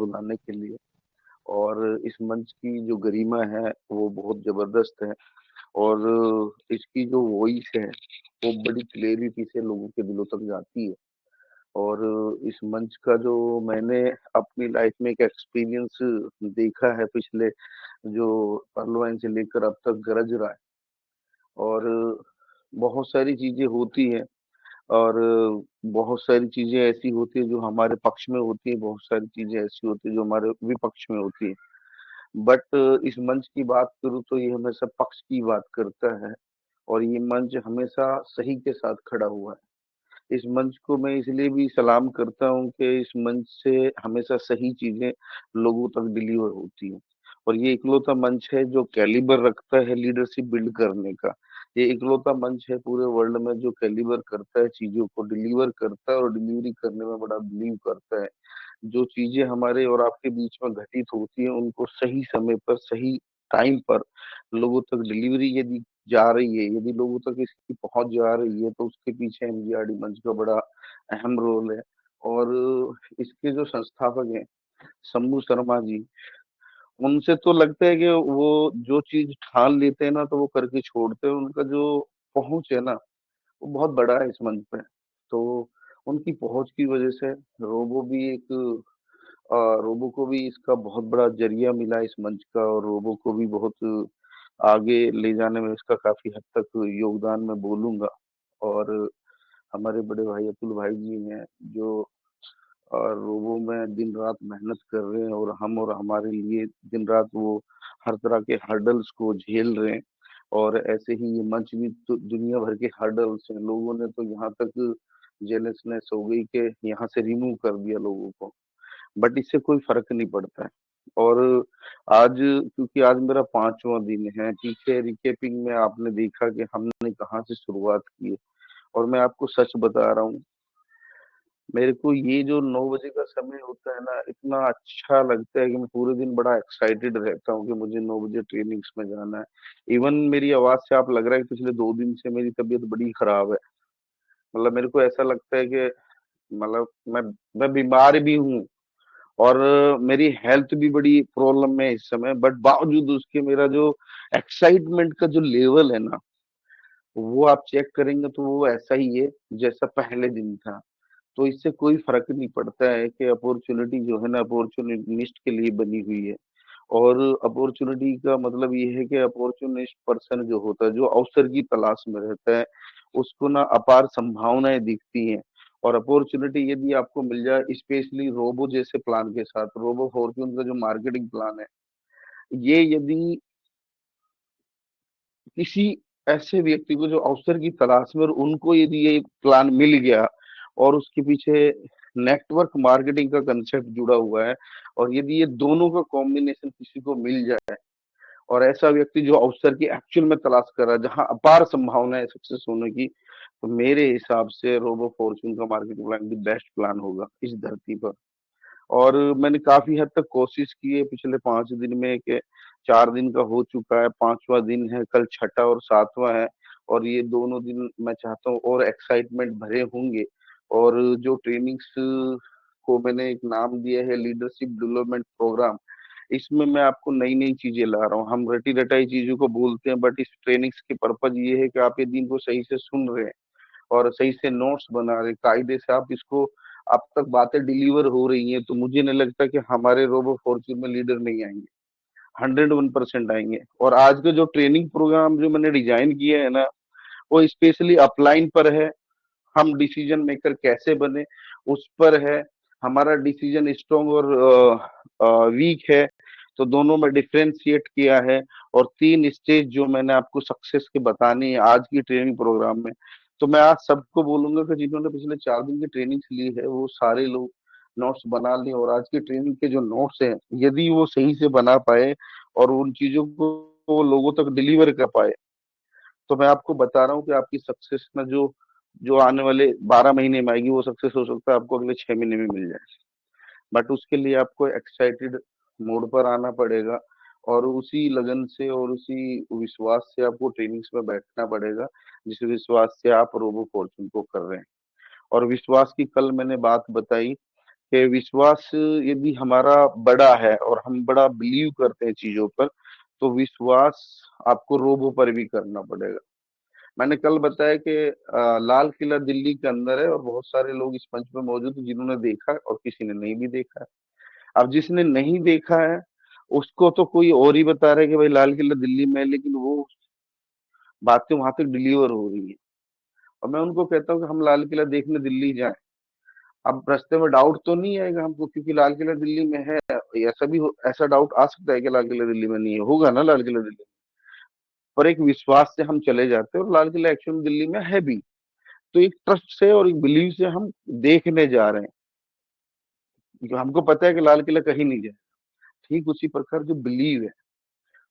बुलाने के लिए। और इस मंच की जो गरिमा है वो बहुत ज़बरदस्त है और इसकी जो वॉइस है वो बड़ी क्लैरिटी से लोगों के दिलों तक जाती है। और इस मंच का जो मैंने अपनी लाइफ में एक एक्सपीरियंस देखा है पिछले जो पहलवान से लेकर अब तक गरज रहा है। और बहुत सारी चीज़ें होती हैं और बहुत सारी चीज़ें ऐसी होती है जो हमारे पक्ष में होती है, बहुत सारी चीज़ें ऐसी होती है जो हमारे विपक्ष में होती है। बट इस मंच की बात करूँ तो ये हमेशा पक्ष की बात करता है और ये मंच हमेशा सही के साथ खड़ा हुआ है। इस मंच को मैं इसलिए भी सलाम करता हूँ कि इस मंच से हमेशा सही चीज़ें लोगों तक डिलीवर होती हैं। और ये इकलौता मंच है जो कैलिबर रखता है लीडरशिप बिल्ड करने का। ये इकलौता मंच है पूरे वर्ल्ड में जो कैलिबर करता है, चीज़ों को डिलीवर करता है और डिलीवरी करने में बड़ा बिलीव करता है। जो चीज़ें हमारे और आपके बीच में घटित होती हैं, उनको सही समय पर, सही टाइम पर लोगों तक डिलीवरी यदि जा रही है, यदि लोगों तक इसकी पहुँच जा रही है, तो उसके पीछे एमजीआरडी मंच का बड़ा अहम रोल है। और इसके जो संस्थापक हैं, शंभू शर्मा जी, उनसे तो लगता है कि वो जो चीज़ ठान लेते हैं ना, तो वो करके छोड़ते हैं। उनका जो पहुँच है ना, वो बहुत बड़ा है इस मंच पे। तो उनकी पहुँच की वजह से रोबो भी एक रोबो को भी इसका बहुत बड़ा ज़रिया मिला इस मंच का और रोबो को भी बहुत आगे ले जाने में इसका काफ़ी हद तक योगदान मैं बोलूँगा। और हमारे बड़े भाई अतुल भाई जी हैं जो रोबो में दिन-रात मेहनत कर रहे हैं और हमारे लिए दिन-रात वो हर तरह के हर्डल्स को झेल रहे हैं। और ऐसे ही ये मंच भी तो दुनिया भर के हर्डल्स हैं। लोगों ने तो यहाँ तक जेलसनेस हो गई कि यहाँ से रिमूव कर दिया लोगों को। बट इससे कोई फ़र्क नहीं पड़ता है। और आज क्योंकि आज मेरा 5वां दिन है, ठीक है, रिकैपिंग में आपने देखा कि हमने कहाँ से शुरुआत की है। और मैं आपको सच बता रहा हूँ, मेरे को ये जो 9 बजे का समय होता है ना, इतना अच्छा लगता है कि मैं पूरे दिन बड़ा एक्साइटेड रहता हूँ कि मुझे 9 बजे ट्रेनिंग्स में जाना है। इवन मेरी आवाज़ से आप लग रहा है कि पिछले 2 दिन से मेरी तबीयत बड़ी खराब है। मतलब मेरे को ऐसा लगता है कि मतलब मैं बीमार भी हूँ और मेरी हेल्थ भी बड़ी प्रॉब्लम में है इस समय। बट बावजूद उसके मेरा जो एक्साइटमेंट का जो लेवल है ना, वो आप चेक करेंगे तो वो ऐसा ही है जैसा पहले दिन था। तो इससे कोई फ़र्क नहीं पड़ता है कि अपॉर्च्युनिटी जो है ना अपॉर्च्युनिस्ट के लिए बनी हुई है। और अपॉर्च्युनिटी का मतलब ये है कि अपॉर्च्युनिस्ट पर्सन जो होता है, जो अवसर की तलाश में रहता है, उसको ना अपार संभावनाएँ दिखती हैं। और अपॉर्च्युनिटी यदि आपको मिल जाए स्पेशली रोबो जैसे प्लान के साथ, रोबो फॉर्च्यून का जो मार्केटिंग प्लान है, ये यदि किसी ऐसे व्यक्ति को जो अवसर की तलाश में और उनको यदि ये प्लान मिल गया और उसके पीछे नेटवर्क मार्केटिंग का कंसेप्ट जुड़ा हुआ है और यदि ये दोनों का कॉम्बिनेशन किसी को मिल जाए और ऐसा व्यक्ति जो अवसर की एक्चुअल में तलाश कर रहा है, जहाँ अपार संभावना है सक्सेस होने की, तो मेरे हिसाब से रोबो फॉर्च्यून का मार्केटिंग प्लान भी बेस्ट प्लान होगा इस धरती पर। और मैंने काफ़ी हद तक कोशिश की है पिछले 5 दिन में कि 4 दिन का हो चुका है, 5वां दिन है, कल छठा और 7वां है। और ये दोनों दिन मैं चाहता हूँ और एक्साइटमेंट भरे होंगे। और जो ट्रेनिंग्स को मैंने एक नाम दिया है लीडरशिप डेवलपमेंट प्रोग्राम, इसमें मैं आपको नई-नई चीज़ें ला रहा हूँ। हम रटी-रटाई चीज़ों को बोलते हैं बट इस ट्रेनिंग्स की पर्पज़ ये है कि आप यदि इनको सही से सुन रहे हैं और सही से नोट्स बना रहे, कायदे से आप इसको आप तक बातें डिलीवर हो रही हैं, तो मुझे नहीं लगता कि हमारे रोबो फॉर्च्यून में लीडर नहीं आएँगे। 101% आएँगे। और आज का जो ट्रेनिंग प्रोग्राम जो मैंने डिज़ाइन किया है ना, वो स्पेशली अपलाइन पर है। हम डिसीजन मेकर कैसे बने, उस पर है। हमारा डिसीजन स्ट्रॉन्ग और वीक है, तो दोनों में डिफरेंशिएट किया है। और 3 स्टेज जो मैंने आपको सक्सेस के बतानी है आज की ट्रेनिंग प्रोग्राम में। तो मैं आज सबको बोलूँगा कि जिन्होंने पिछले 4 दिन की ट्रेनिंग्स ली है, वो सारे लोग नोट्स बना लें और आज की ट्रेनिंग के जो नोट्स हैं, यदि वो सही से बना पाए और उन चीज़ों को वो लोगों तक डिलीवर कर पाए, तो मैं आपको बता रहा हूँ कि आपकी सक्सेस में जो जो आने वाले 12 महीने में आएगी वो सक्सेस हो सकता है आपको अगले 6 महीने में मिल जाए। बट उसके लिए आपको एक्साइटेड मोड पर आना पड़ेगा और उसी लगन से और उसी विश्वास से आपको ट्रेनिंग्स में बैठना पड़ेगा, जिस विश्वास से आप रोबो फॉर्च्यून को कर रहे हैं। और विश्वास की कल मैंने बात बताई कि विश्वास यदि हमारा बड़ा है और हम बड़ा बिलीव करते हैं चीजों पर, तो विश्वास आपको रोबो पर भी करना पड़ेगा। मैंने कल बताया कि लाल किला दिल्ली के अंदर है और बहुत सारे लोग इस मंच पे मौजूद हैं जिन्होंने देखा है और किसी ने नहीं भी देखा है। अब जिसने नहीं देखा है उसको तो कोई और ही बता रहा है कि भाई लाल किला दिल्ली में है, लेकिन वो बातें वहां तक डिलीवर हो रही है। और मैं उनको कहता हूँ कि हम लाल किला देखने दिल्ली जाएं। अब रास्ते में डाउट तो नहीं आएगा हमको, क्योंकि लाल किला दिल्ली में है। ऐसा डाउट आ सकता है कि लाल किला दिल्ली में नहीं है, होगा ना लाल किला दिल्ली में। पर एक विश्वास से हम चले जाते हैं और लाल किला एक्चुअली दिल्ली में है भी। तो एक ट्रस्ट से और एक बिलीव से हम देखने जा रहे हैं, जो हमको पता है कि लाल किला कहीं नहीं जाए। ठीक उसी प्रकार जो बिलीव है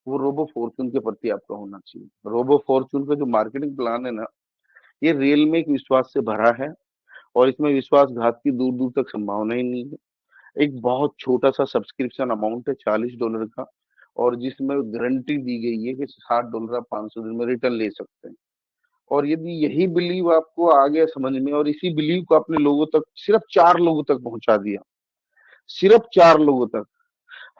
वो रोबो फॉर्चून के प्रति आपका होना चाहिए। रोबो फॉर्चून का जो मार्केटिंग प्लान है ना, ये रियल में एक विश्वास से भरा है और इसमें विश्वासघात की दूर दूर तक संभावना ही नहीं है। एक बहुत छोटा सा सब्सक्रिप्शन अमाउंट है $40 का, और जिसमें गारंटी दी गई है कि $60 आप 500 दिन में रिटर्न ले सकते हैं। और यदि यही बिलीव आपको आ गया समझ में और इसी बिलीव को आपने लोगों तक, सिर्फ 4 लोगों तक पहुंचा दिया, सिर्फ 4 लोगों तक।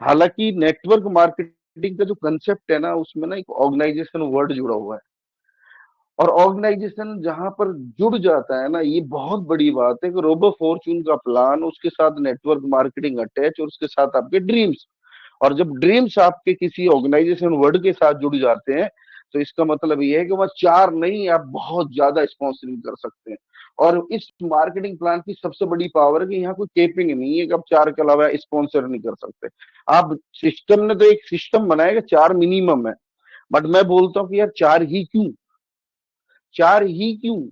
हालांकि नेटवर्क मार्केटिंग का जो कंसेप्ट है ना, उसमें ना एक ऑर्गेनाइजेशन वर्ड जुड़ा हुआ है। और ऑर्गेनाइजेशन जहां पर जुड़ जाता है ना, ये बहुत बड़ी बात है कि रोबो फॉर्चून का प्लान, उसके साथ नेटवर्क मार्केटिंग अटैच और उसके साथ आपके ड्रीम्स। और जब ड्रीम्स आपके किसी ऑर्गेनाइजेशन वर्ड के साथ जुड़ जाते हैं, तो इसका मतलब ये है कि वह 4 नहीं, आप बहुत ज्यादा स्पॉन्सरिंग कर सकते हैं। और इस मार्केटिंग प्लान की सबसे बड़ी पावर है कि यहाँ कोई केपिंग नहीं है कि आप 4 के अलावा स्पॉन्सर नहीं कर सकते। आप सिस्टम ने तो एक सिस्टम बनाया कि 4 मिनिमम है। बट मैं बोलता हूँ कि यार 4 ही क्यों, 4 ही क्यों,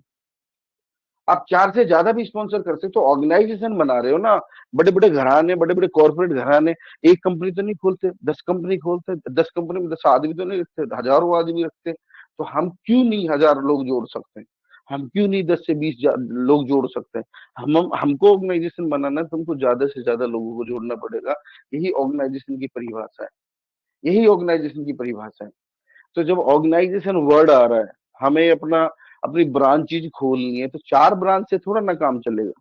आप 4 से ज्यादा भी स्पॉन्सर कर सकते। तो ऑर्गेनाइजेशन बना रहे हो ना, बड़े बड़े घराने, बड़े बड़े कॉर्पोरेट घराने एक कंपनी तो नहीं खोलते, 10 कंपनी खोलते। 10 कंपनी में 10 आदमी तो नहीं रखते, हजारों आदमी रखते। तो हम क्यों नहीं 1000 लोग जोड़ सकते हैं? हम क्यों नहीं 10 से 20 लोग जोड़ सकते हैं? हमको ऑर्गेनाइजेशन बनाना है, तुमको ज्यादा से ज्यादा लोगों को जोड़ना पड़ेगा। यही ऑर्गेनाइजेशन की परिभाषा है, यही ऑर्गेनाइजेशन की परिभाषा है। तो जब ऑर्गेनाइजेशन वर्ड आ रहा है, हमें अपनी ब्रांचेज खोलनी है, तो 4 ब्रांच से थोड़ा ना काम चलेगा।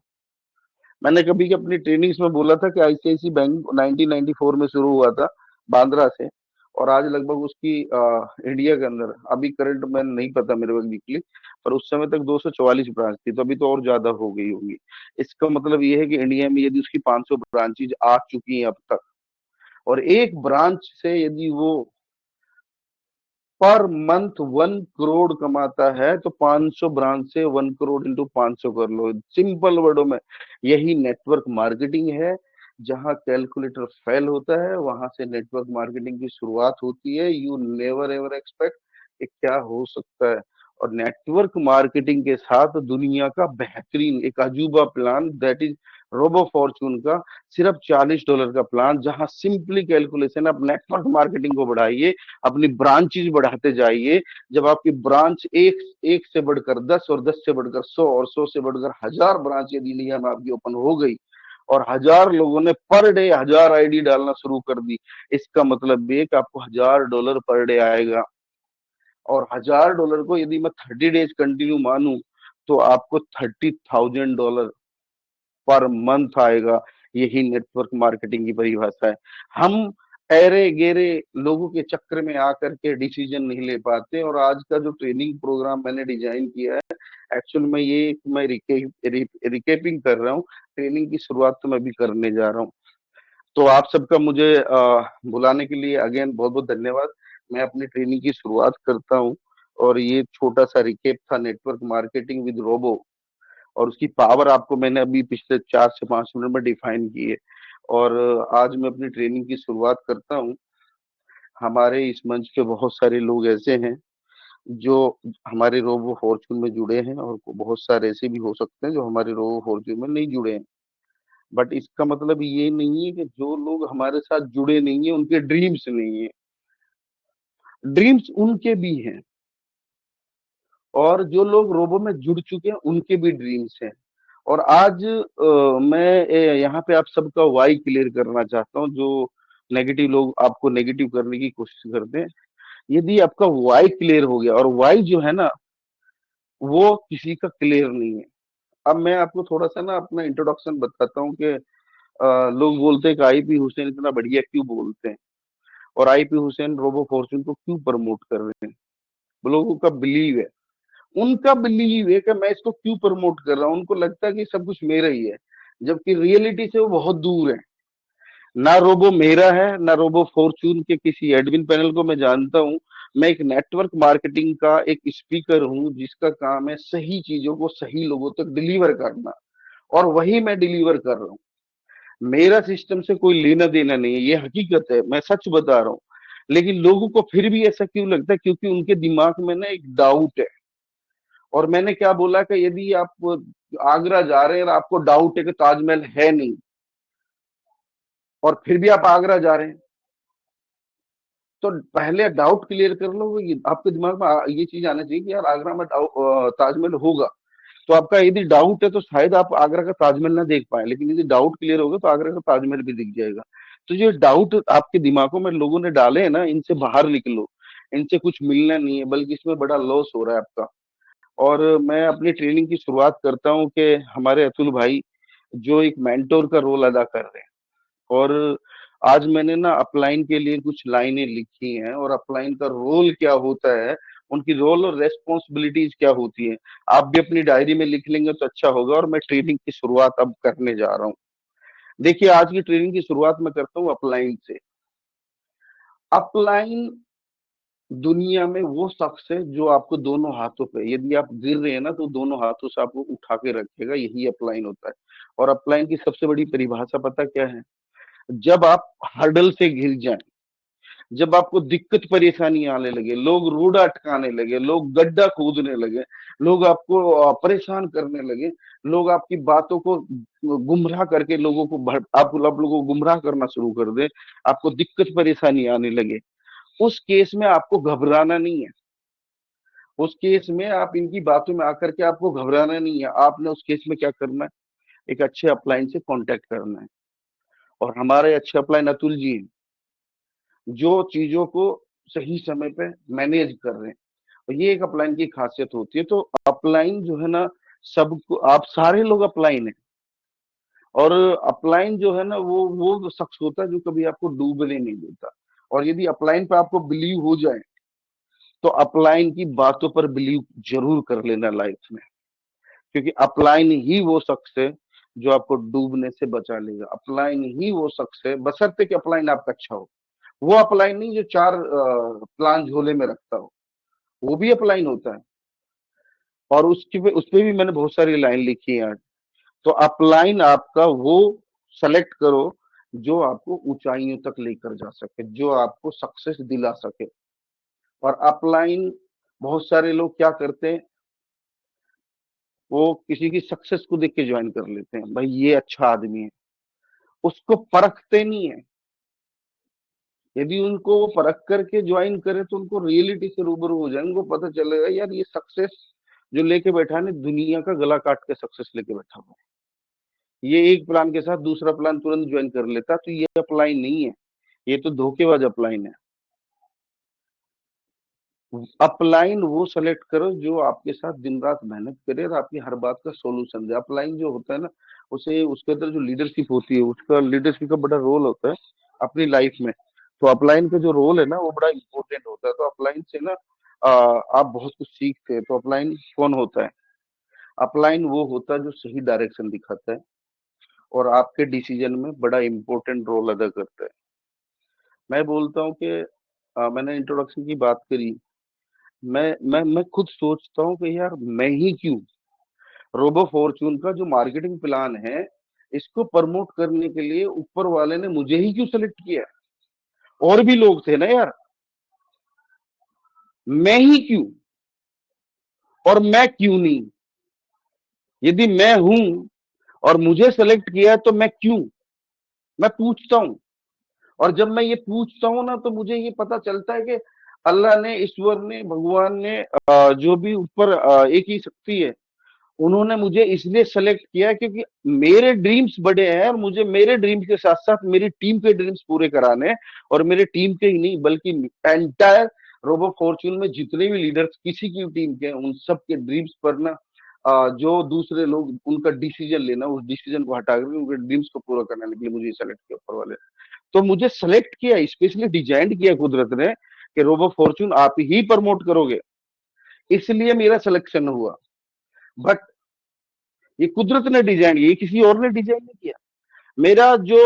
मैंने कभी की अपनी ट्रेनिंग्स में बोला था कि आईसीआईसी बैंक 1994 में शुरू हुआ था बांद्रा से, और आज लगभग उसकी इंडिया के अंदर, अभी करंट में नहीं पता मेरे को एग्जैक्टली, पर उस समय तक 244 ब्रांच थी, तो अभी तो और ज्यादा हो गई होगी। इसका मतलब ये है कि इंडिया में यदि उसकी 500 ब्रांचेज आ चुकी हैं अब तक, और एक ब्रांच से यदि वो पर मंथ 1 करोड़ कमाता है, तो 500 ब्रांच से 1 करोड़ इंटू 500 कर लो। सिंपल वर्डों में यही नेटवर्क मार्केटिंग है। जहां कैलकुलेटर फेल होता है, वहां से नेटवर्क मार्केटिंग की शुरुआत होती है। यू नेवर एवर एक्सपेक्ट कि क्या हो सकता है। और नेटवर्क मार्केटिंग के साथ दुनिया का बेहतरीन एक अजूबा plan, that is robo fortune का सिर्फ $40 का प्लान, जहां सिंपली कैलकुलेशन, आप नेटवर्क मार्केटिंग को बढ़ाइए, अपनी ब्रांचेज बढ़ाते जाइए। जब आपकी ब्रांच एक एक से बढ़कर 10 और 10 से बढ़कर 100 और 100 से बढ़कर 1000 ब्रांच यदि इंडिया में आपकी ओपन हो गई, और 1000 लोगों ने पर डे 1000 आईडी डालना शुरू कर दी, इसका मतलब ये कि आपको $1000 पर डे आएगा। और $1000 को यदि मैं 30 डेज कंटिन्यू मानूं, तो आपको $30,000 पर मंथ आएगा। यही नेटवर्क मार्केटिंग की परिभाषा है। हम ऐरे गेरे लोगों के चक्कर में आकर के डिसीजन नहीं ले पाते। और आज का जो ट्रेनिंग प्रोग्राम मैंने डिजाइन किया है, एक्चुअल में ये मैं रिकेपिंग कर रहा हूँ। ट्रेनिंग की शुरुआत तो मैं भी करने जा रहा हूँ। तो आप सबका मुझे बुलाने के लिए अगेन बहुत बहुत धन्यवाद। मैं अपनी ट्रेनिंग की शुरुआत करता हूँ, और ये छोटा सा रिकेप था नेटवर्क मार्केटिंग विद रोबो, और उसकी पावर आपको मैंने अभी पिछले 4 से 5 मिनट में डिफाइन की है। और आज मैं अपनी ट्रेनिंग की शुरुआत करता हूँ। हमारे इस मंच पे बहुत सारे लोग ऐसे हैं जो हमारे रोबो फॉर्चून में जुड़े हैं, और बहुत सारे ऐसे भी हो सकते हैं जो हमारे रोबो फॉर्चून में नहीं जुड़े हैं। बट इसका मतलब ये नहीं है कि जो लोग हमारे साथ जुड़े नहीं है उनके ड्रीम्स नहीं है। ड्रीम्स उनके भी हैं, और जो लोग रोबो में जुड़ चुके हैं उनके भी ड्रीम्स हैं। और आज मैं यहाँ पे आप सबका वाई क्लियर करना चाहता हूँ। जो नेगेटिव लोग आपको नेगेटिव करने की कोशिश करते हैं, यदि आपका वाई क्लियर हो गया, और वाई जो है ना, वो किसी का क्लियर नहीं है। अब मैं आपको थोड़ा सा ना अपना इंट्रोडक्शन बताता हूँ कि लोग बोलते हैं कि आईपी हुसैन इतना बढ़िया क्यों बोलते हैं, और आईपी हुसैन रोबो फॉर्च्यून को क्यों प्रमोट कर रहे हैं। लोगों का बिलीव है, उनका बिलीव है कि मैं इसको क्यों प्रमोट कर रहा हूँ, उनको लगता है कि सब कुछ मेरा ही है, जबकि रियलिटी से वो बहुत दूर है। ना रोबो मेरा है, ना रोबो फॉर्च्यून के किसी एडमिन पैनल को मैं जानता हूँ। मैं एक नेटवर्क मार्केटिंग का एक स्पीकर हूँ, जिसका काम है सही चीजों को सही लोगों तक डिलीवर करना, और वही मैं डिलीवर कर रहा हूँ। मेरा सिस्टम से कोई लेना देना नहीं है, ये हकीकत है, मैं सच बता रहा हूँ। लेकिन लोगों को फिर भी ऐसा क्यों लगता है, क्योंकि उनके दिमाग में ना एक डाउट है। और मैंने क्या बोला कि यदि आप आगरा जा रहे हैं और आपको डाउट है कि ताजमहल है नहीं, और फिर भी आप आगरा जा रहे हैं, तो पहले डाउट क्लियर कर लो। आपके दिमाग में ये चीज आना चाहिए कि यार आगरा में ताजमहल होगा। तो आपका यदि डाउट है तो शायद आप आगरा का ताजमहल ना देख पाए, लेकिन यदि डाउट क्लियर होगा तो आगरा का ताजमहल भी दिख जाएगा। तो जो डाउट आपके दिमागों में लोगों ने डाले हैं ना, इनसे बाहर निकलो। इनसे कुछ मिलना नहीं है, बल्कि इसमें बड़ा लॉस हो रहा है आपका। और मैं अपनी ट्रेनिंग की शुरुआत करता हूँ कि हमारे अतुल भाई जो एक मेंटोर का रोल अदा कर रहे हैं, और आज मैंने ना अपलाइन के लिए कुछ लाइनें लिखी हैं, और अपलाइन का रोल क्या होता है, उनकी रोल और रेस्पॉन्सिबिलिटीज क्या होती है, आप भी अपनी डायरी में लिख लेंगे तो अच्छा होगा। और मैं ट्रेनिंग की शुरुआत अब करने जा रहा हूँ। देखिए, आज की ट्रेनिंग की शुरुआत मैं करता हूँ अपलाइन से। अपलाइन दुनिया में वो शख्स है जो आपको दोनों हाथों पे, यदि आप गिर रहे हैं ना तो दोनों हाथों से आपको उठा के रखेगा, यही अपलाइन होता है। और अपलाइन की सबसे बड़ी परिभाषा पता क्या है? जब आप हर्डल से घिर जाएं, जब आपको दिक्कत परेशानी आने लगे, लोग रोड अटकाने लगे, लोग गड्ढा खोदने लगे, लोग आपको परेशान करने लगे, लोग आपकी बातों को गुमराह करके लोगों को आप लोगों को गुमराह करना शुरू कर दे, आपको दिक्कत परेशानी आने लगे, उस केस में आपको घबराना नहीं है। उस केस में आप इनकी बातों में आकर के आपको घबराना नहीं है। आपने उस केस में क्या करना है? एक अच्छे अपलाइन से कांटेक्ट करना है। और हमारे अच्छे अपलाइन अतुल जी हैं, जो चीजों को सही समय पे मैनेज कर रहे हैं। और ये एक अपलाइन की खासियत होती है। तो अपलाइन जो है ना, सबको, आप सारे लोग अपलाइन है। और अपलाइन जो है ना, वो शख्स होता है जो कभी आपको डूबने नहीं देता। और यदि अपलाइन पे आपको बिलीव हो जाए तो अपलाइन की बातों पर बिलीव जरूर कर लेना लाइफ में, क्योंकि अपलाइन ही वो शख्स है जो आपको डूबने से बचा लेगा। अपलाइन ही वो शख्स है, बशर्ते कि अपलाइन आपका अच्छा हो। वो अपलाइन नहीं जो चार प्लान झोले में रखता हो, वो भी अपलाइन होता है। और उस पे भी मैंने बहुत सारी लाइन लिखी है। तो अपलाइन आपका वो सेलेक्ट करो जो आपको ऊंचाइयों तक लेकर जा सके, जो आपको सक्सेस दिला सके। और अपलाइन, बहुत सारे लोग क्या करते हैं, वो किसी की सक्सेस को देख के ज्वाइन कर लेते हैं, भाई ये अच्छा आदमी है, उसको परखते नहीं है। यदि उनको वो परख करके ज्वाइन करे तो उनको रियलिटी से रूबरू हो जाए, उनको पता चलेगा यार ये सक्सेस जो लेके बैठा है ना, दुनिया का गला काट के सक्सेस लेके बैठा हुआ है। ये एक प्लान के साथ दूसरा प्लान तुरंत ज्वाइन कर लेता, तो ये अपलाइन नहीं है, ये तो धोखेबाज अपलाइन है। अपलाइन वो सेलेक्ट करो जो आपके साथ दिन रात मेहनत करे और आपकी हर बात का सॉल्यूशन दे। अपलाइन जो होता है ना, उसे उसके अंदर जो लीडरशिप होती है, उसका लीडरशिप का बड़ा रोल होता है अपनी लाइफ में। तो अपलाइन का जो रोल है ना, वो बड़ा इंपॉर्टेंट होता है। तो अपलाइन से ना आप बहुत कुछ सीखते हैं। तो अपलाइन कौन होता है? अपलाइन वो होता है जो सही डायरेक्शन दिखाता है और आपके डिसीजन में बड़ा इंपॉर्टेंट रोल अदा करता है। मैं बोलता हूँ कि मैंने इंट्रोडक्शन की बात करी। मैं खुद सोचता हूँ कि यार मैं ही क्यों, रोबो फॉर्च्यून का जो मार्केटिंग प्लान है, इसको प्रमोट करने के लिए ऊपर वाले ने मुझे ही क्यों सेलेक्ट किया? और भी लोग थे ना यार, मैं ही क्यों? और मैं क्यों नहीं? यदि मैं हूं और मुझे सेलेक्ट किया है तो मैं क्यों? मैं पूछता हूं। और जब मैं ये पूछता हूँ ना, तो मुझे ये पता चलता है कि अल्लाह ने, ईश्वर ने, भगवान ने, जो भी ऊपर एक ही शक्ति है, उन्होंने मुझे इसलिए सेलेक्ट किया है क्योंकि मेरे ड्रीम्स बड़े हैं, और मुझे मेरे ड्रीम्स के साथ साथ मेरी टीम के ड्रीम्स पूरे कराने हैं। और मेरे टीम के ही नहीं, बल्कि एंटायर रोबो फॉर्च्यून में जितने भी लीडर्स किसी की टीम के हैं, उन सब के ड्रीम्स पर ना जो दूसरे लोग उनका डिसीजन लेना, उस डिसीजन को हटा करके उनके ड्रीम्स को पूरा करने के लिए मुझे सेलेक्ट किया ऊपर वाले। तो मुझे सेलेक्ट किया, स्पेशली डिजाइन किया कुदरत ने कि रोबो फॉर्च्यून आप ही प्रमोट करोगे, इसलिए मेरा सिलेक्शन हुआ। बट ये कुदरत ने डिजाइन किया, किसी और ने डिजाइन नहीं किया। मेरा जो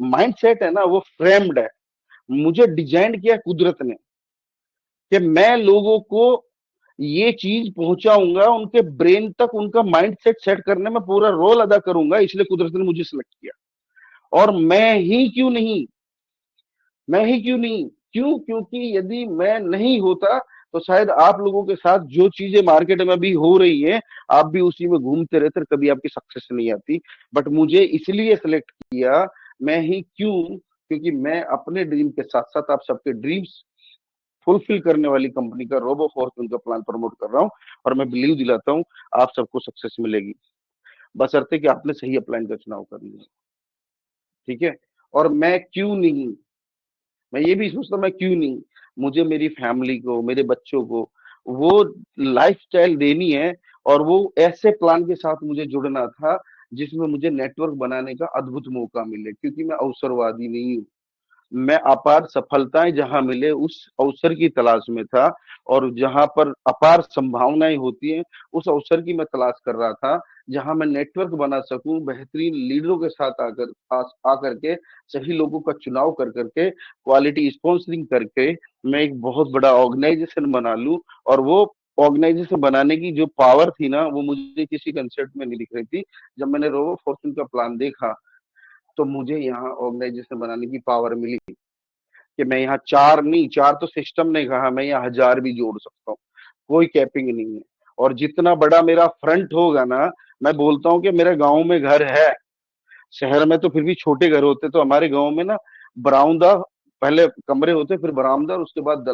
माइंड सेट है ना वो फ्रेम्ड है, मुझे डिजाइन किया कुदरत ने कि मैं लोगों को ये चीज पहुंचाऊंगा, उनके ब्रेन तक उनका माइंड सेट सेट करने में पूरा रोल अदा करूंगा, इसलिए कुदरत ने मुझे सिलेक्ट किया। और मैं ही क्यों नहीं, क्यों? क्योंकि यदि मैं नहीं होता तो शायद आप लोगों के साथ जो चीजें मार्केट में अभी हो रही हैं, आप भी उसी में घूमते रहते, कभी आपकी सक्सेस नहीं आती। बट मुझे इसलिए सिलेक्ट किया, मैं ही क्यों, क्योंकि मैं अपने ड्रीम के साथ साथ आप सबके ड्रीम्स फुलफिल करने वाली कंपनी का रोबो फॉर्च्यून का प्लान प्रमोट कर रहा हूँ। और मैं बिलीव दिलाता हूँ आप सबको सक्सेस मिलेगी, बशर्ते कि आपने सही अपलाइन का चुनाव कर लिया। ठीक है? और मैं क्यों नहीं, मैं ये भी सोचता हूँ मैं क्यों नहीं, मुझे मेरी फैमिली को, मेरे बच्चों को वो लाइफस्टाइल देनी है, और वो ऐसे प्लान के साथ मुझे जुड़ना था जिसमें मुझे नेटवर्क बनाने का अद्भुत मौका मिले, क्योंकि मैं अवसरवादी नहीं हूँ। मैं अपार सफलताएं जहां मिले उस अवसर की तलाश में था, और जहां पर अपार संभावनाएं होती हैं उस अवसर की मैं तलाश कर रहा था, जहां मैं नेटवर्क बना सकूं बेहतरीन लीडरों के साथ आकर के सही लोगों का चुनाव कर करके क्वालिटी स्पॉन्सरिंग करके मैं एक बहुत बड़ा ऑर्गेनाइजेशन बना लूं। और वो ऑर्गेनाइजेशन बनाने की जो पावर थी ना, वो मुझे किसी कंसेप्ट में नहीं दिख रही थी। जब मैंने रोबो फॉर्च्यून का प्लान देखा तो मुझे यहाँ ऑर्गेनाइजेशन बनाने की पावर मिली कि मैं यहाँ चार नहीं, चार तो सिस्टम ने कहा, मैं यहाँ 1000 भी जोड़ सकता हूँ, कोई कैपिंग नहीं है। और जितना बड़ा मेरा फ्रंट होगा ना, मैं बोलता हूँ कि मेरे गांव में घर है, शहर में तो फिर भी छोटे घर होते, तो हमारे गांव में ना बरामदा, पहले कमरे होते फिर बरामदा, और उसके बाद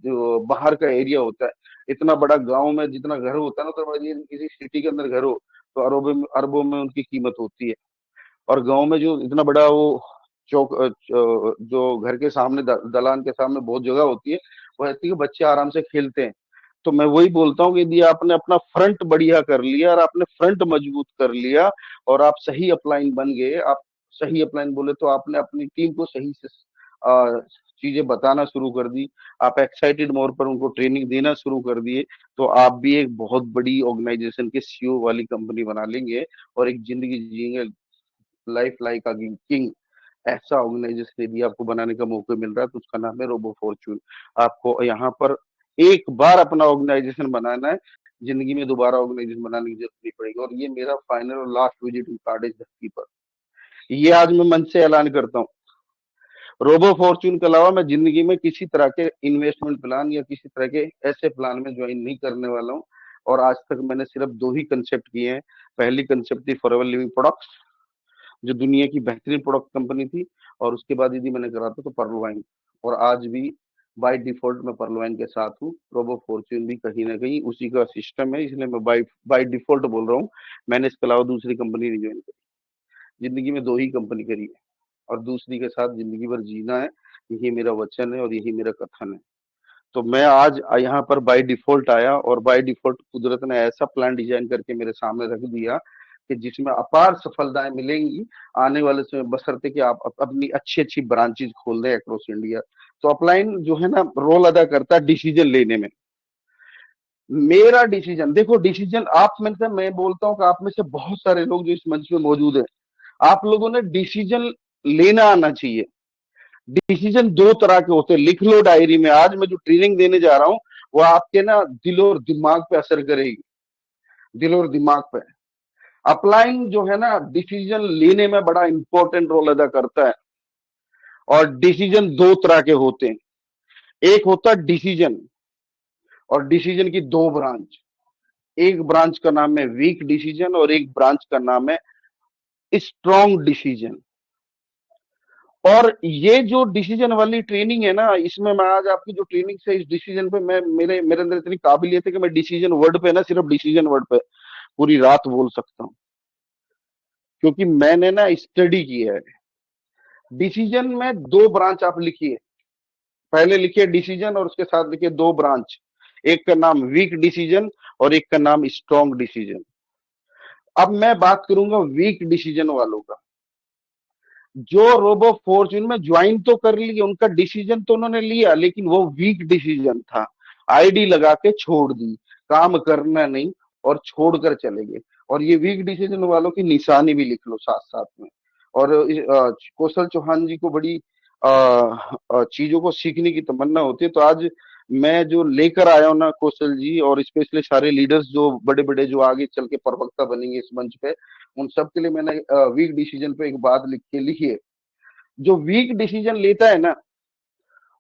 जो बाहर का एरिया होता है। इतना बड़ा गांव में जितना घर होता है ना, तो किसी सिटी के अंदर घर हो तो अरबों में उनकी कीमत होती है। और गांव में जो इतना बड़ा वो जो घर के सामने दलान के सामने बहुत जगह होती है, वो ऐसी कि बच्चे आराम से खेलते हैं। तो मैं वही बोलता हूँ कि यदि आपने अपना फ्रंट बढ़िया कर लिया और आपने फ्रंट मजबूत कर लिया और आप सही अपलाइन बन गए, आप सही अपलाइन बोले तो आपने अपनी टीम को सही से चीजें बताना शुरू कर दी, आप एक्साइटेड मोड पर उनको ट्रेनिंग देना शुरू कर दिए, तो आप भी एक बहुत बड़ी ऑर्गेनाइजेशन के सीईओ वाली कंपनी बना लेंगे और एक जिंदगी जिएंगे लाइफ लाइक अ किंग। ऐसा ऑर्गेनाइजेशन यदि आपको बनाने का मौका मिल रहा है तो उसका नाम है रोबो फॉर्च्यून। आपको यहाँ पर एक बार अपना ऑर्गेनाइजेशन बनाना है, जिंदगी में दोबारा ऑर्गेनाइजेशन बनाने की जरूरत नहीं पड़ेगी। और ये मेरा फाइनल और लास्ट विजिटिंग कार्ड है धरती पर, ये आज मैं मन से ऐलान करता हूँ। रोबो फॉर्च्यून के अलावा मैं जिंदगी में किसी तरह के इन्वेस्टमेंट प्लान या किसी तरह के ऐसे प्लान में ज्वाइन नहीं करने वाला हूँ। और आज तक मैंने सिर्फ दो ही कंसेप्ट किए हैं। पहली कंसेप्ट थी फॉरएवर लिविंग प्रोडक्ट्स, जो दुनिया की बेहतरीन प्रोडक्ट कंपनी थी, और उसके बाद यदि मैंने करा था तो पर्लवाइन। और आज भी बाय डिफॉल्ट मैं पर्लवाइन के साथ हूँ। रोबो फॉर्च्यून भी कहीं ना कहीं उसी का सिस्टम है, इसलिए मैं बाय बाय डिफॉल्ट बोल रहा हूँ। मैंने इसके अलावा दूसरी कंपनी नहीं ज्वाइन करी, जिंदगी में दो ही कंपनी करी है, और दूसरी के साथ जिंदगी भर जीना है। यही मेरा वचन है और यही मेरा कथन है। तो मैं आज यहाँ पर बाय डिफॉल्ट आया, और बाय डिफॉल्ट कुदरत ने ऐसा प्लान डिजाइन करके मेरे सामने रख दिया कि जिसमें अपार सफलताएं मिलेंगी आने वाले समय, बशर्ते कि आप अपनी अच्छी अच्छी ब्रांचेज खोल दें अक्रॉस इंडिया। तो अपलाइन जो है ना रोल अदा करता है डिसीजन लेने में। मेरा डिसीजन देखो, डिसीजन आप में से, मैं बोलता हूँ कि आप में से बहुत सारे लोग जो इस मंच में मौजूद है, आप लोगों ने डिसीजन लेना आना चाहिए। डिसीजन दो तरह के होते हैं, लिख लो डायरी में। आज मैं जो ट्रेनिंग देने जा रहा हूँ वो आपके ना दिल और दिमाग पे असर करेगी, दिल और दिमाग पे। अपलाइन जो है ना डिसीजन लेने में बड़ा इंपॉर्टेंट रोल अदा करता है। और डिसीजन दो तरह के होते हैं, एक होता है डिसीजन, और डिसीजन की दो ब्रांच। एक ब्रांच का नाम है वीक डिसीजन और एक ब्रांच का नाम है स्ट्रॉन्ग डिसीजन। और ये जो डिसीजन वाली ट्रेनिंग है ना, इसमें मैं आज आपकी जो ट्रेनिंग से इस डिसीजन पे मैं मेरे मेरे अंदर इतनी काबिलियत है कि मैं डिसीजन वर्ड पे ना, सिर्फ डिसीजन वर्ड पे पूरी रात बोल सकता हूँ, क्योंकि मैंने ना स्टडी किया है। डिसीजन में दो ब्रांच आप लिखिए, पहले लिखिए डिसीजन और उसके साथ लिखिए दो ब्रांच। एक का नाम वीक डिसीजन और एक का नाम स्ट्रॉन्ग डिसीजन। अब मैं बात करूंगा वीक डिसीजन वालों का। जो रोबो फॉर्च्यून में ज्वाइन तो कर लिया, उनका डिसीजन तो उन्होंने लिया, लेकिन वो वीक डिसीजन था। आईडी लगा के छोड़ दी, काम करना नहीं और छोड़कर चले गए। और ये वीक डिसीजन वालों की निशानी भी लिख लो साथ साथ में। और कौशल चौहान जी को बड़ी चीजों को सीखने की तमन्ना होती है। तो आज मैं जो लेकर आया हूं ना कौशल जी, और स्पेशली सारे लीडर्स जो बड़े बड़े जो आगे चल के प्रवक्ता बनेंगे इस मंच पे, उन सब के लिए मैंने वीक डिसीजन पे एक बात लिख के लिखी है। जो वीक डिसीजन लेता है ना,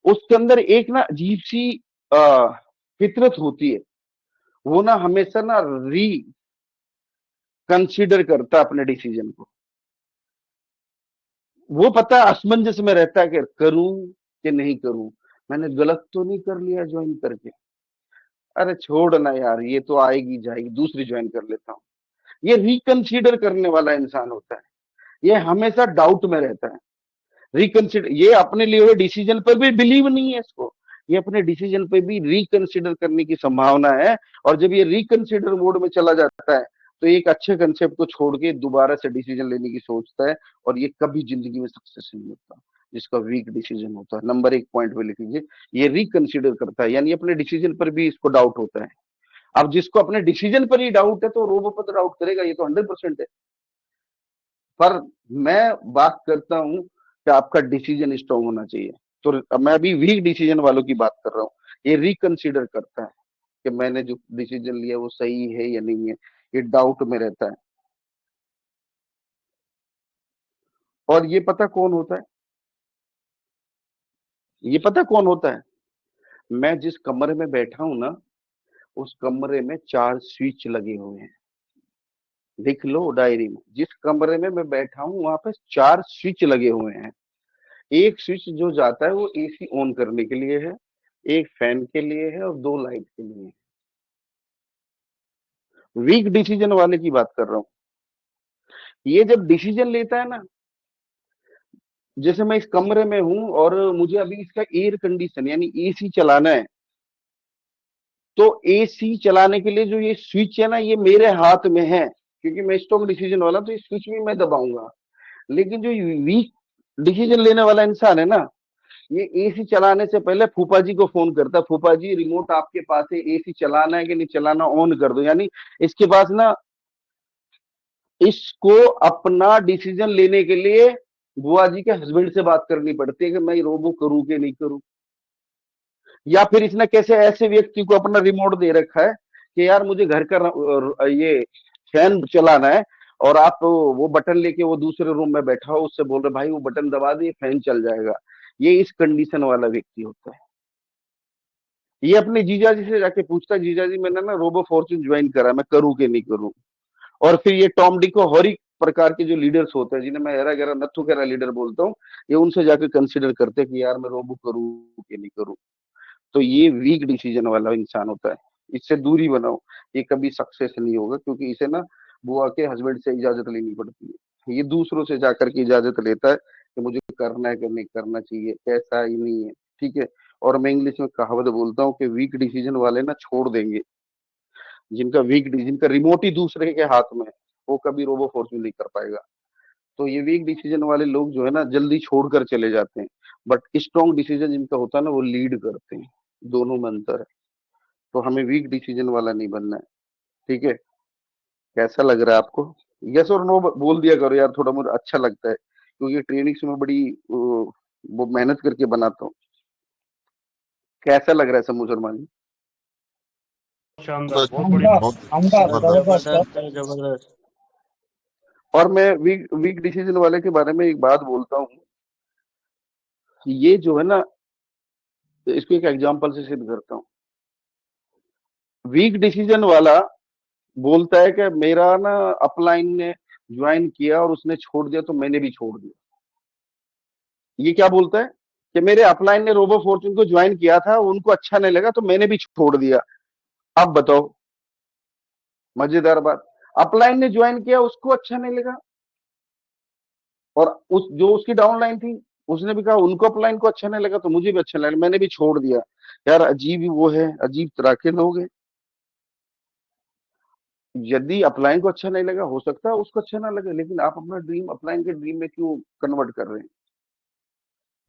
उसके अंदर एक ना अजीब सी फितरत होती है। वो ना हमेशा ना री कंसिडर करता है अपने डिसीजन को। वो पता है असमंजस में रहता है कि करूं कि नहीं करूं, मैंने गलत तो नहीं कर लिया ज्वाइन करके, अरे छोड़ ना यार, ये तो आएगी जाएगी, दूसरी ज्वाइन कर लेता हूँ। ये रिकंसीडर करने वाला इंसान होता है। ये हमेशा डाउट में रहता है। रिकंसिडर, ये अपने लिए हुए डिसीजन पर भी बिलीव नहीं है इसको, ये अपने डिसीजन पे भी रिकंसिडर करने की संभावना है। और जब ये रिकंसिडर मोड में चला जाता है, तो एक अच्छे कंसेप्ट को छोड़ के दोबारा से डिसीजन लेने की सोचता है, और ये कभी जिंदगी में सक्सेस नहीं होता। जिसका वीक डिसीजन होता है, नंबर एक पॉइंट पे लिख लीजिए, ये रिकंसिडर करता है, यानी अपने डिसीजन पर भी इसको डाउट होता है। अब जिसको अपने डिसीजन पर ही डाउट है, तो रोबो पर तो डाउट करेगा, ये तो 100% है। पर मैं बात करता हूं कि आपका डिसीजन स्ट्रांग होना चाहिए। तो मैं अभी वीक डिसीजन वालों की बात कर रहा हूँ। ये रिकंसिडर करता है कि मैंने जो डिसीजन लिया वो सही है या नहीं है, ये डाउट में रहता है। और ये पता कौन होता है? ये पता कौन होता है? मैं जिस कमरे में बैठा हूं ना, उस कमरे में 4 स्विच लगे हुए हैं। लिख लो डायरी में, जिस कमरे में मैं बैठा हूं वहां पे 4 स्विच लगे हुए हैं। एक स्विच जो जाता है वो एसी ऑन करने के लिए है, एक फैन के लिए है और 2 लाइट के लिए है। वीक डिसीजन वाले की बात कर रहा हूँ। ये जब डिसीजन लेता है ना, जैसे मैं इस कमरे में हूं और मुझे अभी इसका एयर कंडीशन यानी एसी चलाना है, तो एसी चलाने के लिए जो ये स्विच है ना, ये मेरे हाथ में है, क्योंकि मैं स्ट्रॉन्ग डिसीजन वाला, तो ये स्विच भी मैं दबाऊंगा। लेकिन जो वीक डिसीजन लेने वाला इंसान है ना, ये एसी चलाने से पहले फूफा जी को फोन करता है, फूफा जी रिमोट आपके पास है, एसी चलाना है कि नहीं चलाना, ऑन कर दो। यानी इसके पास ना, इसको अपना डिसीजन लेने के लिए बुआ जी के हस्बैंड से बात करनी पड़ती है कि मैं रोबो करूं कि नहीं करूं। या फिर इसने कैसे ऐसे व्यक्ति को अपना रिमोट दे रखा है कि यार मुझे घर का ये फैन चलाना है, और आप वो बटन लेके वो दूसरे रूम में बैठा हो, उससे बोल रहे भाई वो बटन दबा दे फैन चल जाएगा। ये इस कंडीशन वाला व्यक्ति होता है। ये अपने जीजा जी से जाके पूछता है, जीजा जी मैंने ना रोबो फॉर्च्यून ज्वाइन करा, मैं करूं कि नहीं करूं। और फिर ये टॉम डिको हर एक प्रकार के जो लीडर्स होते हैं, जिन्हें मैं हेरा गेरा नत्थु खेरा लीडर बोलता हूँ, ये उनसे जाके कंसिडर करते हैं कि यार मैं रोबो करूं कि नहीं करूं। तो ये वीक डिसीजन वाला इंसान होता है, इससे दूरी बनाओ। ये कभी सक्सेस नहीं होगा, क्योंकि इसे ना बुआ के हस्बैंड से इजाजत लेनी पड़ती है। ये दूसरों से जाकर के इजाजत लेता है कि मुझे करना है कि नहीं करना चाहिए, ऐसा ही नहीं है। ठीक है। और मैं इंग्लिश में कहावत बोलता हूँ कि वीक डिसीजन वाले ना छोड़ देंगे, जिनका रिमोट ही दूसरे के हाथ में है, वो कभी रोबो फॉर्च्यून नहीं कर पाएगा। तो ये वीक डिसीजन वाले लोग जो है ना, जल्दी छोड़कर चले जाते हैं। बट स्ट्रॉन्ग डिसीजन जिनका होता है ना, वो लीड करते हैं। दोनों में अंतर है। तो हमें वीक डिसीजन वाला नहीं बनना है। ठीक है। कैसा लग रहा है आपको? यस और नो बोल दिया करो यार, थोड़ा मुझे अच्छा लगता है, क्योंकि ट्रेनिंग्स में बड़ी वो मेहनत करके बनाता हूँ। कैसा लग रहा है समूह शर्मा जी? शानदार, बहुत आमदार बढ़िया, बहुत आमदार जबरदस्त। जबरदस्त है। जबरदस्त है, जबरदस्त। और मैं वीक वीक डिसीजन वाले के बारे में एक बात बोलता हूँ कि ये जो है ना, इसको एक एग्जांपल से सिद्ध करता हूँ। वीक डिसीजन वाला बोलता है कि मेरा ना अपलाइन ने ज्वाइन किया और उसने छोड़ दिया, तो मैंने भी छोड़ दिया। ये क्या बोलता है कि मेरे अपलाइन ने रोबो फॉर्च्यून को ज्वाइन किया था, उनको अच्छा नहीं लगा, तो मैंने भी छोड़ दिया। अब बताओ, मजेदार बात, अपलाइन ने ज्वाइन किया, उसको अच्छा नहीं लगा, और उस जो उसकी डाउनलाइन थी उसने भी कहा उनको अपलाइन को अच्छा नहीं लगा तो मुझे भी अच्छा नहीं लगा, मैंने भी छोड़ दिया। यार अजीब ही वो है, अजीब तरह के लोग हैं। यदि अपलाइन को अच्छा नहीं लगा, हो सकता है उसको अच्छा ना लगे, लेकिन आप अपना ड्रीम अपलाइन के ड्रीम में क्यों कन्वर्ट कर रहे हैं?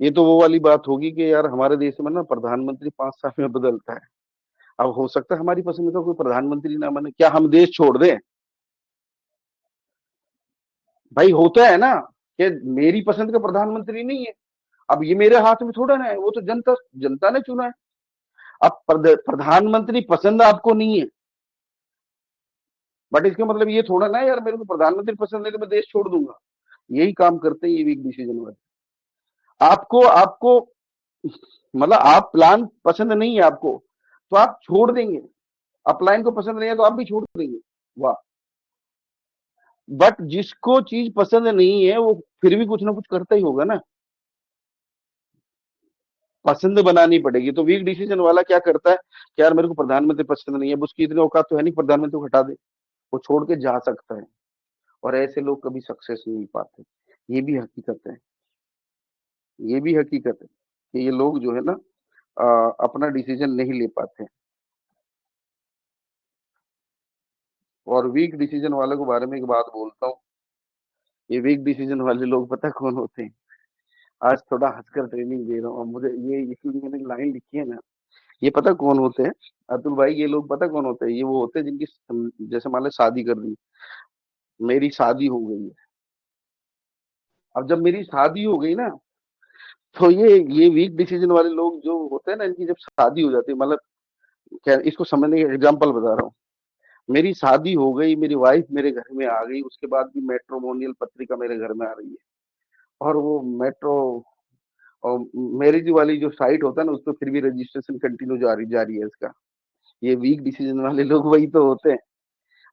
ये तो वो वाली बात होगी कि यार हमारे देश में ना प्रधानमंत्री 5 साल में बदलता है। अब हो सकता है हमारी पसंद का कोई प्रधानमंत्री ना बने, क्या हम देश छोड़ दें? भाई होता है ना कि मेरी पसंद का प्रधानमंत्री नहीं है। अब ये मेरे हाथ में थोड़ा ना है, वो तो जनता जनता ने चुना है। अब प्रधानमंत्री पसंद आपको नहीं है, बट इसका मतलब ये थोड़ा ना है यार मेरे को प्रधानमंत्री पसंद है तो मैं देश छोड़ दूंगा। यही काम करते हैं ये वीक डिसीजन वाले। आपको आपको मतलब आप प्लान पसंद नहीं है आपको तो आप छोड़ देंगे, अपलाइन को पसंद नहीं है तो आप भी छोड़ देंगे। वाह। बट जिसको चीज पसंद नहीं है वो फिर भी कुछ ना कुछ करता ही होगा ना। पसंद बनानी पड़ेगी। तो वीक डिसीजन वाला क्या करता है कि यार मेरे को प्रधानमंत्री पसंद नहीं है, अब उसकी इतनी औकात तो है नहीं प्रधानमंत्री को हटा दे, वो छोड़ के जा सकता है। और ऐसे लोग कभी सक्सेस नहीं पाते। ये भी हकीकत है। ये भी हकीकत है कि ये लोग जो है ना अपना डिसीजन नहीं ले पाते। और वीक डिसीजन वाले के बारे में एक बात बोलता हूँ। ये वीक डिसीजन वाले लोग पता कौन होते हैं? आज थोड़ा हंसकर ट्रेनिंग दे रहा हूँ, मुझे ये इसलिए मैंने लाइन लिखी है ना। ये पता कौन होते हैं अतुल भाई? ये लोग पता कौन होते हैं? ये वो होते हैं जिनकी जैसे मान लो शादी कर दी, मेरी शादी हो गई है। अब जब मेरी शादी हो गई ना, तो ये वीक डिसीजन वाले लोग जो होते हैं ना, इनकी जब शादी हो जाती है, मतलब क्या इसको समझने का एग्जाम्पल बता रहा हूँ। मेरी शादी हो गई, मेरी वाइफ मेरे घर में आ गई, उसके बाद भी मैट्रिमोनियल पत्रिका मेरे घर में आ रही है। और वो मेट्रो और मैरिज वाली जो साइट होता है ना, उस पर फिर भी रजिस्ट्रेशन कंटिन्यू जारी जारी है इसका। ये वीक डिसीजन वाले लोग वही तो होते हैं।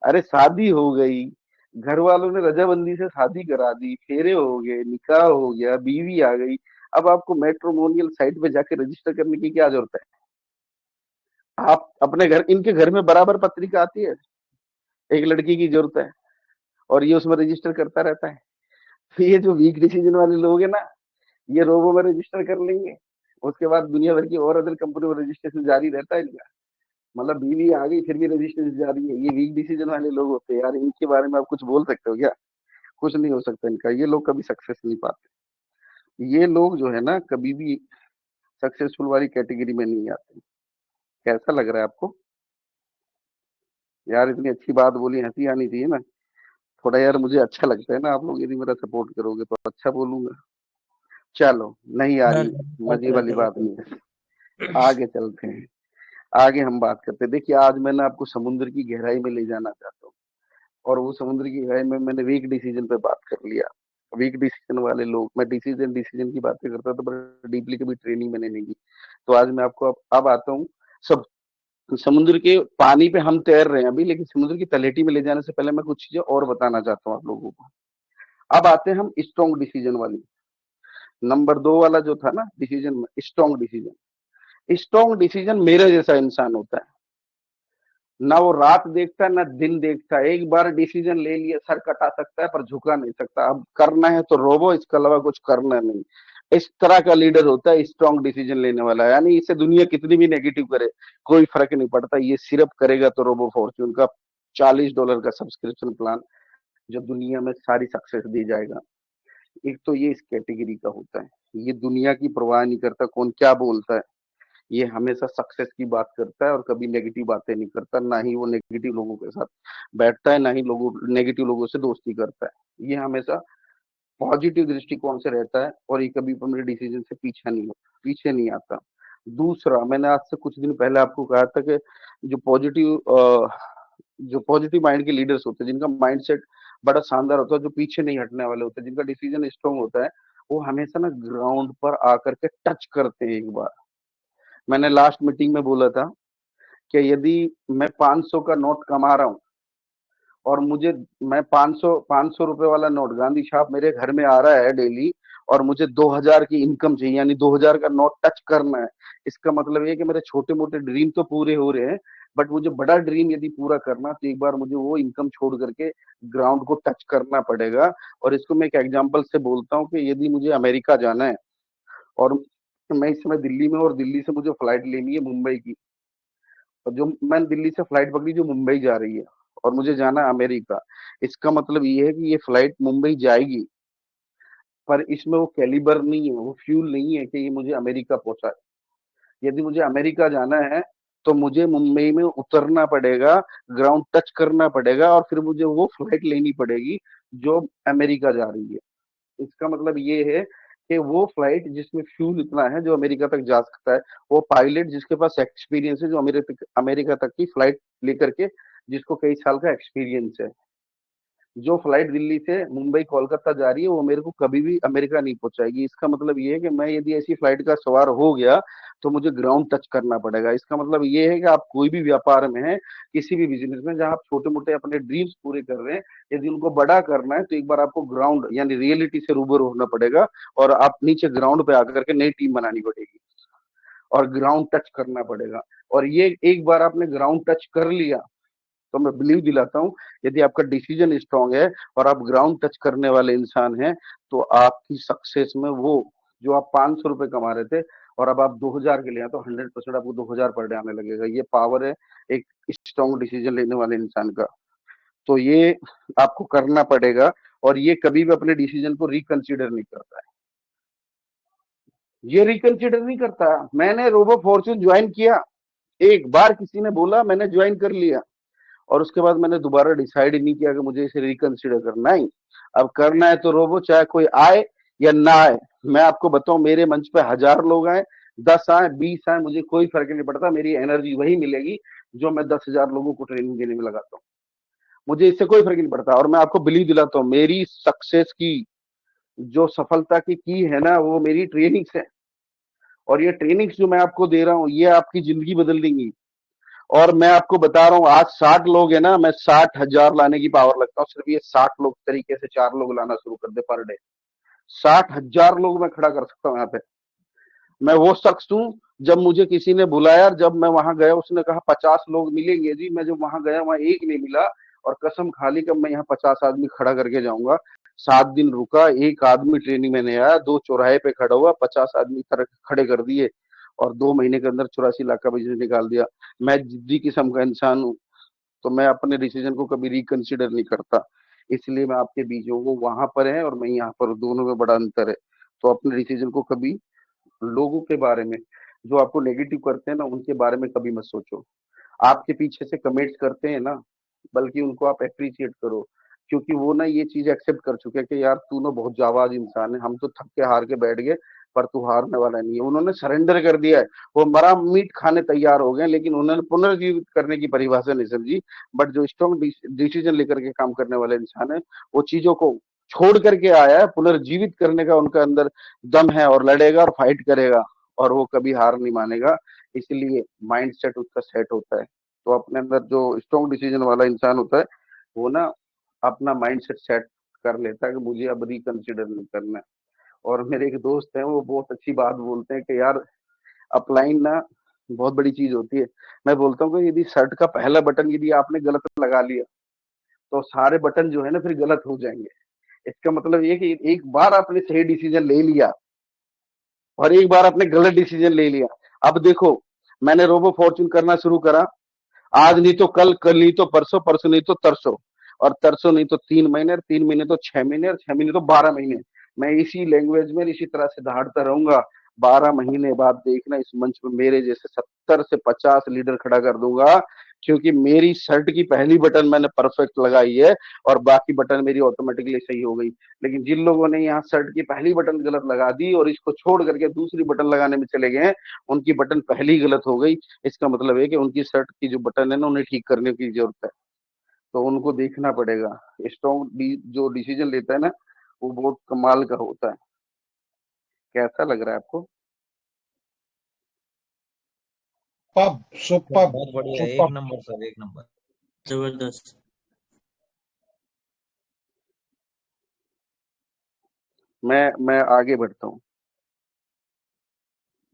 अरे शादी हो गई, घर वालों ने रजामंदी से शादी करा दी, फेरे हो गए, निकाह हो गया, बीवी आ गई। अब आपको मैट्रिमोनियल साइट पे जाके रजिस्टर करने की क्या जरूरत है? आप अपने घर, इनके घर में बराबर पत्रिका आती है, एक लड़की की जरूरत है और ये उसमें रजिस्टर करता रहता है। तो ये जो वीक डिसीजन वाले लोग हैं ना, ये रोबो में रजिस्टर कर लेंगे, उसके बाद दुनिया भर की और अदर कंपनी में रजिस्ट्रेशन जारी रहता है इनका। मतलब बीवी आ गई फिर भी रजिस्ट्रेशन जारी है। ये वीक डिसीजन वाले लोग होते हैं यार, इनके बारे में आप कुछ बोल सकते हो क्या? कुछ नहीं हो सकता इनका। ये लोग कभी सक्सेस नहीं पाते। ये लोग जो है ना कभी भी सक्सेसफुल वाली कैटेगरी में नहीं आते। कैसा लग रहा है आपको? यार इतनी अच्छी बात बोली, हंसी आनी चाहिए ना थोड़ा। यार मुझे अच्छा लगता है ना, आप लोग यदि मेरा सपोर्ट करोगे तो अच्छा बोलूंगा। चलो, नहीं आ ना रही, मजे करो वाली करो बात नहीं है। आगे चलते हैं। आगे हम बात करते हैं। देखिए आज मैं ना आपको समुद्र की गहराई में ले जाना चाहता हूँ। और वो समुद्र की गहराई में मैंने वीक डिसीजन पे बात कर लिया। वीक डिसीजन वाले लोग, मैं डिसीजन डिसीजन की बातें करता तो बड़ा डीपली कभी ट्रेनिंग मैंने नहीं दी। तो आज मैं आपको अब आता हूँ सब। समुद्र के पानी पे हम तैर रहे हैं अभी, लेकिन समुद्र की तलहटी में ले जाने से पहले मैं कुछ चीजें और बताना चाहता हूँ आप लोगों को। अब आते हैं हम स्ट्रॉन्ग डिसीजन वाली। नंबर 2 वाला जो था ना डिसीजन में, स्ट्रॉन्ग डिसीजन। स्ट्रॉन्ग डिसीजन मेरे जैसा इंसान होता है, ना वो रात देखता है ना दिन देखता है। एक बार डिसीजन ले लिया, सर कटा सकता है पर झुका नहीं सकता। अब करना है तो रोबो, इसके अलावा कुछ करना नहीं। इस तरह का लीडर होता है स्ट्रॉन्ग डिसीजन लेने वाला। यानी इसे दुनिया कितनी भी नेगेटिव करे कोई फर्क नहीं पड़ता, ये सिर्फ करेगा तो रोबो फॉर्च्यून का $40 का सब्सक्रिप्शन प्लान जो दुनिया में सारी सक्सेस दी जाएगा। एक तो ये इस कैटेगरी का होता है। ये दुनिया की परवाह नहीं करता कौन क्या बोलता है। ये हमेशा सक्सेस की बात करता है और कभी नेगेटिव बातें नहीं करता। ना ही वो नेगेटिव लोगों के साथ बैठता है, ना ही लोगों नेगेटिव लोगों से दोस्ती करता है। ये हमेशा पॉजिटिव दृष्टिकोण से रहता है और ये कभी अपने डिसीजन से पीछे नहीं आता। दूसरा, मैंने आज से कुछ दिन पहले आपको कहा था कि जो पॉजिटिव जो पॉजिटिव माइंड के लीडर्स होते हैं, जिनका माइंडसेट बड़ा शानदार होता है, जो पीछे नहीं हटने वाले होते हैं, जिनका डिसीजन स्ट्रांग होता है, वो हमेशा ना ग्राउंड पर आकर के टच करते हैं एक बार। मैंने लास्ट मीटिंग में बोला था कि यदि मैं 500 का नोट कमा रहा हूँ और मुझे मैं 500 रुपए वाला नोट गांधी छाप मेरे घर में आ रहा है डेली, और मुझे 2000 की इनकम चाहिए, यानी 2000 का नोट टच करना है। इसका मतलब ये कि मेरे छोटे मोटे ड्रीम तो पूरे हो रहे हैं, बट मुझे बड़ा ड्रीम यदि पूरा करना तो एक बार मुझे वो इनकम छोड़ करके ग्राउंड को टच करना पड़ेगा। और इसको मैं एक एग्जांपल से बोलता हूँ कि यदि मुझे अमेरिका जाना है और मैं इस समय दिल्ली में, और दिल्ली से मुझे फ्लाइट लेनी है मुंबई की। और जो मैंने दिल्ली से फ्लाइट पकड़ी जो मुंबई जा रही है, और मुझे जाना है अमेरिका। इसका मतलब ये है कि ये फ्लाइट मुंबई जाएगी, पर इसमें वो कैलिबर नहीं है, वो फ्यूल नहीं है कि ये मुझे अमेरिका पहुंचाए। यदि मुझे अमेरिका जाना है तो मुझे मुंबई में उतरना पड़ेगा, ग्राउंड टच करना पड़ेगा, और फिर मुझे वो फ्लाइट लेनी पड़ेगी जो अमेरिका जा रही है। इसका मतलब ये है कि वो फ्लाइट जिसमें फ्यूल इतना है जो अमेरिका तक जा सकता है, वो पायलट जिसके पास एक्सपीरियंस है, जो अमेरिका तक की फ्लाइट लेकर के, जिसको कई साल का एक्सपीरियंस है। जो फ्लाइट दिल्ली से मुंबई कोलकाता जा रही है वो मेरे को कभी भी अमेरिका नहीं पहुंचाएगी। इसका मतलब ये है कि मैं यदि ऐसी फ्लाइट का सवार हो गया तो मुझे ग्राउंड टच करना पड़ेगा। इसका मतलब ये है कि आप कोई भी व्यापार में है, किसी भी बिजनेस में जहां आप छोटे मोटे अपने ड्रीम्स पूरे कर रहे हैं, यदि उनको बड़ा करना है तो एक बार आपको ग्राउंड यानी रियलिटी से रूबरू होना पड़ेगा, और आप नीचे ग्राउंड पे आकर के नई टीम बनानी पड़ेगी, और ग्राउंड टच करना पड़ेगा। और ये एक बार आपने ग्राउंड टच कर लिया तो मैं बिलीव दिलाता हूँ, यदि आपका डिसीजन स्ट्रांग है और आप ग्राउंड टच करने वाले इंसान हैं, तो आपकी सक्सेस में वो जो आप 500 रुपए कमा रहे थे और अब आप 2000 के लिए हैं, तो 100% आपको 2000 पर डे आने लगेगा। ये पावर है एक स्ट्रांग डिसीजन लेने वाले इंसान का। तो ये आपको करना पड़ेगा, और ये कभी भी अपने डिसीजन को रिकंसिडर नहीं करता है। ये रिकंसिडर नहीं करता। मैंने रोबो फॉर्च्यून ज्वाइन किया, एक बार किसी ने बोला मैंने ज्वाइन कर लिया, और उसके बाद मैंने दोबारा डिसाइड ही नहीं किया कि मुझे इसे रिकंसिडर करना है। अब करना है तो रोबो, चाहे कोई आए या ना आए। मैं आपको बताऊं, मेरे मंच पे 1000 लोग आए, 10 आए, 20 आए, मुझे कोई फर्क नहीं पड़ता। मेरी एनर्जी वही मिलेगी जो मैं 10,000 लोगों को ट्रेनिंग देने में लगाता हूँ। मुझे इससे कोई फर्क नहीं पड़ता। और मैं आपको बिलीव दिलाता हूँ, मेरी सक्सेस की जो सफलता की है ना, वो मेरी ट्रेनिंग्स है। और ये ट्रेनिंग्स जो मैं आपको दे रहा हूँ, ये आपकी जिंदगी बदल देंगी। और मैं आपको बता रहा हूँ, आज 60 लोग है ना, मैं 60,000 लाने की पावर लगता हूँ। सिर्फ ये 60 लोग तरीके से 4 लोग लाना शुरू कर दे पर डे, 60,000 लोग मैं खड़ा कर सकता हूँ यहाँ पे। मैं वो शख्स हूँ, जब मुझे किसी ने बुलाया, जब मैं वहां गया, उसने कहा 50 लोग मिलेंगे जी, मैं जब वहां गया वहां एक नहीं मिला, और कसम खा ली कि मैं यहाँ 50 आदमी खड़ा करके जाऊंगा। 7 दिन रुका, एक आदमी ट्रेनिंग में नहीं आया, 2 चौराहे पे खड़ा हुआ, 50 आदमी खड़े कर दिए, और 2 महीने के अंदर 84 लाख का बिजनेस निकाल दिया। मैं जिद्दी किस्म का इंसान हूँ, तो मैं अपने डिसीजन को कभी रिकंसिडर नहीं करता। इसलिए मैं आपके बीच हूँ, वो वहां पर है और मैं यहाँ पर, दोनों में बड़ा अंतर है। तो अपने डिसीजन को कभी, लोगों के बारे में जो आपको नेगेटिव करते हैं ना, उनके बारे में कभी मत सोचो। आपके पीछे से कमेंट्स करते हैं ना, बल्कि उनको आप अप्रिशिएट करो, क्योंकि वो ना ये चीज एक्सेप्ट कर चुके हैं कि यार तू ना बहुत जाबाज इंसान है, हम तो थक के हार के बैठ गए, पर तू हारने वाला नहीं है। उन्होंने सरेंडर कर दिया है, वो मरा मीट खाने तैयार हो गए, लेकिन उन्होंने पुनर्जीवित करने की परिभाषा नहीं समझी। बट जो स्ट्रॉन्ग डिसीजन लेकर के काम करने वाले इंसान है, वो चीजों को छोड़ करके आया है, पुनर्जीवित करने का उनका अंदर दम है, और लड़ेगा और फाइट करेगा, और वो कभी हार नहीं मानेगा। इसलिए माइंड सेट उसका सेट होता है। तो अपने अंदर जो स्ट्रॉन्ग डिसीजन वाला इंसान होता है, वो ना अपना माइंड सेट सेट कर लेता है कि मुझे अब रिकंसिडर नहीं करना है। और मेरे एक दोस्त हैं, वो बहुत अच्छी बात बोलते हैं कि यार अपलाइन ना बहुत बड़ी चीज होती है। मैं बोलता हूँ कि यदि शर्ट का पहला बटन यदि आपने गलत लगा लिया, तो सारे बटन जो है ना फिर गलत हो जाएंगे। इसका मतलब ये कि एक बार आपने सही डिसीजन ले लिया और एक बार आपने गलत डिसीजन ले लिया। अब देखो, मैंने रोबो फॉर्च्यून करना शुरू करा, आज नहीं तो कल, कल नहीं तो परसों, परसों नहीं तो तरसों, और तरसों नहीं तो 3 महीने, और 3 महीने तो 6 महीने, और 6 महीने तो 12 महीने। मैं इसी लैंग्वेज में इसी तरह से दहाड़ता रहूंगा। 12 महीने बाद देखना, इस मंच पे मेरे जैसे 70 से 50 लीडर खड़ा कर दूंगा, क्योंकि मेरी शर्ट की पहली बटन मैंने परफेक्ट लगाई है, और बाकी बटन मेरी ऑटोमेटिकली सही हो गई। लेकिन जिन लोगों ने यहाँ शर्ट की पहली बटन गलत लगा दी और इसको छोड़ करके दूसरी बटन लगाने में चले गए हैं, उनकी बटन पहली गलत हो गई। इसका मतलब है कि उनकी शर्ट की जो बटन है ना, उन्हें ठीक करने की जरूरत है। तो उनको देखना पड़ेगा। स्ट्रॉन्ग जो डिसीजन लेता है ना, वो बहुत कमाल का होता है। कैसा लग रहा है आपको? पब सर सुपर बहुत बढ़िया, एक सुपर। नंबर सर, एक नंबर। जबरदस्त। मैं आगे बढ़ता हूँ,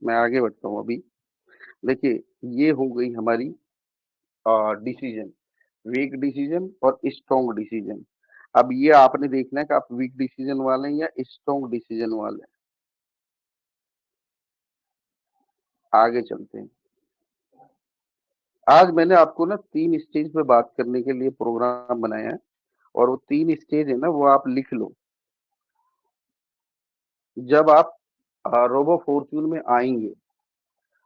मैं आगे बढ़ता हूँ अभी। देखिए, ये हो गई हमारी डिसीजन, वीक डिसीजन और स्ट्रॉन्ग डिसीजन। अब ये आपने देखना है कि आप वीक डिसीजन वाले हैं या स्ट्रॉन्ग डिसीजन वाले हैं। आगे चलते हैं। आज मैंने आपको ना 3 स्टेज पे बात करने के लिए प्रोग्राम बनाया है, और वो 3 स्टेज है ना, वो आप लिख लो। जब आप रोबो फॉर्च्यून में आएंगे,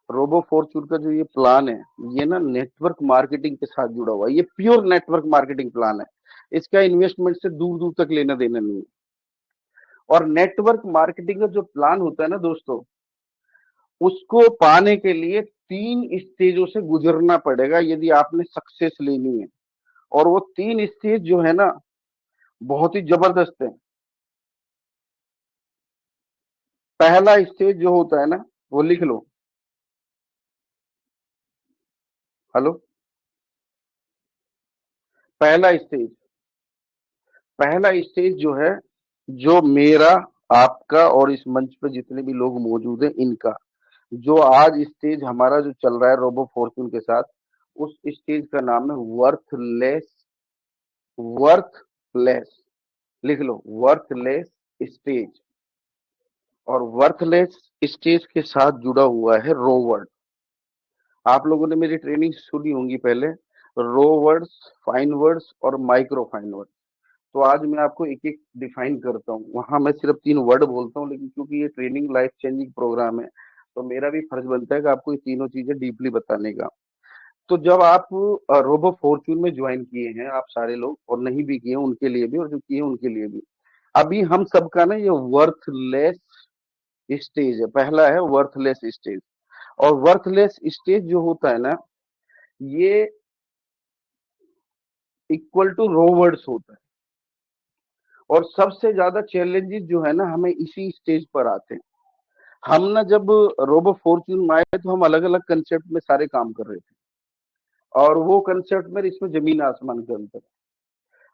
रोबो फॉर्च्यून का जो ये प्लान है, ये ना नेटवर्क मार्केटिंग के साथ जुड़ा हुआ है। ये प्योर नेटवर्क मार्केटिंग प्लान है। इसका इन्वेस्टमेंट से दूर दूर तक लेना देना नहीं है। और नेटवर्क मार्केटिंग का जो प्लान होता है ना दोस्तों, उसको पाने के लिए 3 स्टेजों से गुजरना पड़ेगा यदि आपने सक्सेस लेनी है। और वो 3 स्टेज जो है ना, बहुत ही जबरदस्त है। पहला स्टेज जो होता है ना, वो लिख लो। हेलो। पहला स्टेज, पहला स्टेज जो है, जो मेरा, आपका और इस मंच पे जितने भी लोग मौजूद हैं इनका, जो आज स्टेज हमारा जो चल रहा है रोबो फॉर्च्यून के साथ, उस स्टेज का नाम है वर्थलेस। वर्थलेस, लिख लो, वर्थलेस स्टेज। और वर्थलेस स्टेज के साथ जुड़ा हुआ है रो वर्ड। आप लोगों ने मेरी ट्रेनिंग सुनी होंगी पहले, रो वर्ड्स, फाइन वर्ड्स और माइक्रो फाइन वर्ड्स। तो आज मैं आपको एक एक डिफाइन करता हूँ। वहां मैं सिर्फ 3 वर्ड बोलता हूँ, लेकिन क्योंकि ये ट्रेनिंग लाइफ चेंजिंग प्रोग्राम है, तो मेरा भी फर्ज बनता है कि आपको ये तीनों चीजें डीपली बताने का। तो जब आप रोबो फॉर्च्यून में ज्वाइन किए हैं आप सारे लोग, और नहीं भी किए उनके लिए भी, और जो किए उनके लिए भी, अभी हम सबका ना ये वर्थलेस स्टेज है। पहला है वर्थलेस स्टेज। और वर्थलेस स्टेज जो होता है ना, ये इक्वल टू रो वर्ड्स होता है। और सबसे ज्यादा चैलेंजेस जो है ना, हमें इसी स्टेज पर आते हैं। हम ना जब रोबो फॉर्च्यून में आए, तो हम अलग अलग कंसेप्ट में सारे काम कर रहे थे, और वो कंसेप्ट में इसमें जमीन आसमान के अंतर।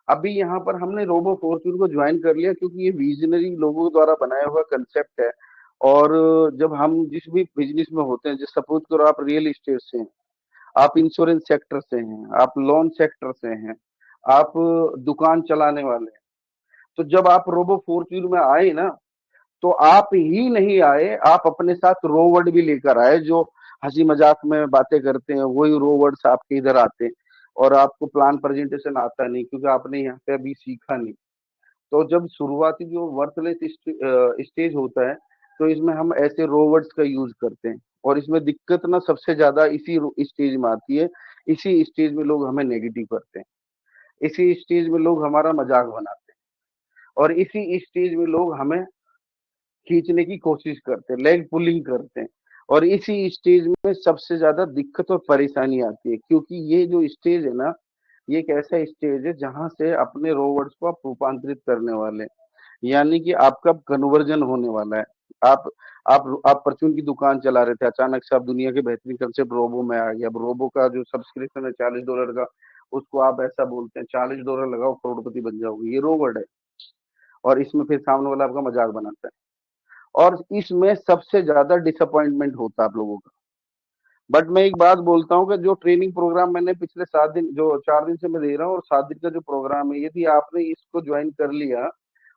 अभी यहाँ पर हमने रोबो फॉर्च्यून को ज्वाइन कर लिया, क्योंकि ये विजनरी लोगों द्वारा बनाया हुआ कंसेप्ट है। और जब हम जिस भी बिजनेस में होते हैं, जैसे सपोज करो आप रियल एस्टेट से हैं, आप इंश्योरेंस सेक्टर से हैं, आप लोन सेक्टर से हैं, आप दुकान चलाने वाले हैं, तो जब आप रोबो फॉर्च्यून में आए ना, तो आप ही नहीं आए, आप अपने साथ रो वर्ड भी लेकर आए। जो हंसी मजाक में बातें करते हैं, वही रो वर्ड्स आपके इधर आते हैं। और आपको प्लान प्रेजेंटेशन आता नहीं, क्योंकि आपने यहाँ पे अभी सीखा नहीं। तो जब शुरुआती जो वर्थलेस स्टेज होता है, तो इसमें हम ऐसे रो वर्ड्स का यूज करते हैं। और इसमें दिक्कत ना सबसे ज्यादा इसी स्टेज में आती है। इसी स्टेज में लोग हमें नेगेटिव करते हैं, इसी स्टेज में लोग हमारा मजाक बनाते हैं, और इसी स्टेज में लोग हमें खींचने की कोशिश करते हैं, लेग पुलिंग करते हैं। और इसी स्टेज में सबसे ज्यादा दिक्कत और परेशानी आती है, क्योंकि ये जो स्टेज है ना, ये एक ऐसा स्टेज है जहां से अपने रोवर्ड्स को आप रूपांतरित करने वाले हैं। यानी कि आपका कन्वर्जन होने वाला है। आप आप परचून की दुकान चला रहे थे, अचानक से आप दुनिया के बेहतरीन कंसेप्ट रोबो में आ गया। अब रोबो का जो सब्सक्रिप्शन है $40 का, उसको आप ऐसा बोलते हैं $40 लगाओ करोड़पति बन जाओगे, ये रोवर्ड है। और इसमें फिर सामने वाला आपका मजाक बनाता है। और इसमें सबसे ज्यादा डिसअपॉइंटमेंट होता है आप लोगों का। बट मैं एक बात बोलता हूँ कि जो ट्रेनिंग प्रोग्राम मैंने पिछले 7 दिन, जो 4 दिन से मैं दे रहा हूँ, और 7 दिन का जो प्रोग्राम है, यदि आपने इसको ज्वाइन कर लिया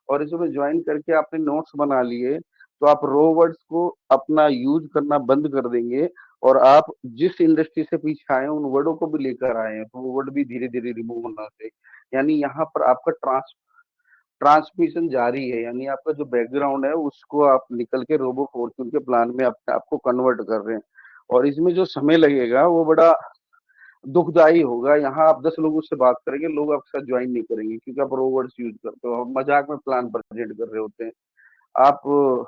और इसमें ज्वाइन करके आपने नोट्स बना लिए, तो आप रो वर्ड्स को अपना यूज करना बंद कर देंगे। और आप जिस इंडस्ट्री से पीछे आए हैं, उन वर्डों को भी लेकर आए हैं, तो वो वर्ड भी धीरे धीरे रिमूव होना चाहिए। यानी यहाँ पर आपका ट्रांसमिशन जारी है। यानी आपका जो बैकग्राउंड है, उसको आप निकल के रोबो फॉर्च्यून के प्लान में अपने आप को कन्वर्ट कर रहे हैं। और इसमें जो समय लगेगा वो बड़ा दुखदाई होगा। यहाँ आप 10 लोगों से बात करेंगे, लोग आपके साथ ज्वाइन नहीं करेंगे, क्योंकि आप रोवर्ड्स यूज करते हो, आप मजाक में प्लान प्रेजेंट कर रहे होते हैं। आप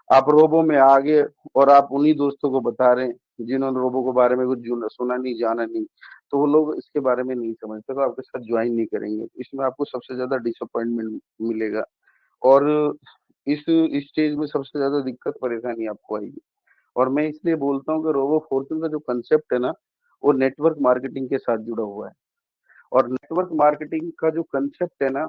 आप रोबो में आगे, और आप उन्हीं दोस्तों को बता रहे हैं जिन्होंने रोबो के बारे में कुछ सुना नहीं, जाना नहीं, तो वो लोग इसके बारे में नहीं समझते, तो आपके साथ ज्वाइन नहीं करेंगे। इसमें आपको सबसे ज्यादा डिसअपॉइंटमेंट मिलेगा। और इस स्टेज में सबसे ज्यादा दिक्कत परेशानी आपको आएगी। और मैं इसलिए बोलता हूँ कि रोबो फॉर्च्यून का जो कंसेप्ट है ना, वो नेटवर्क मार्केटिंग के साथ जुड़ा हुआ है। और नेटवर्क मार्केटिंग का जो कंसेप्ट है ना,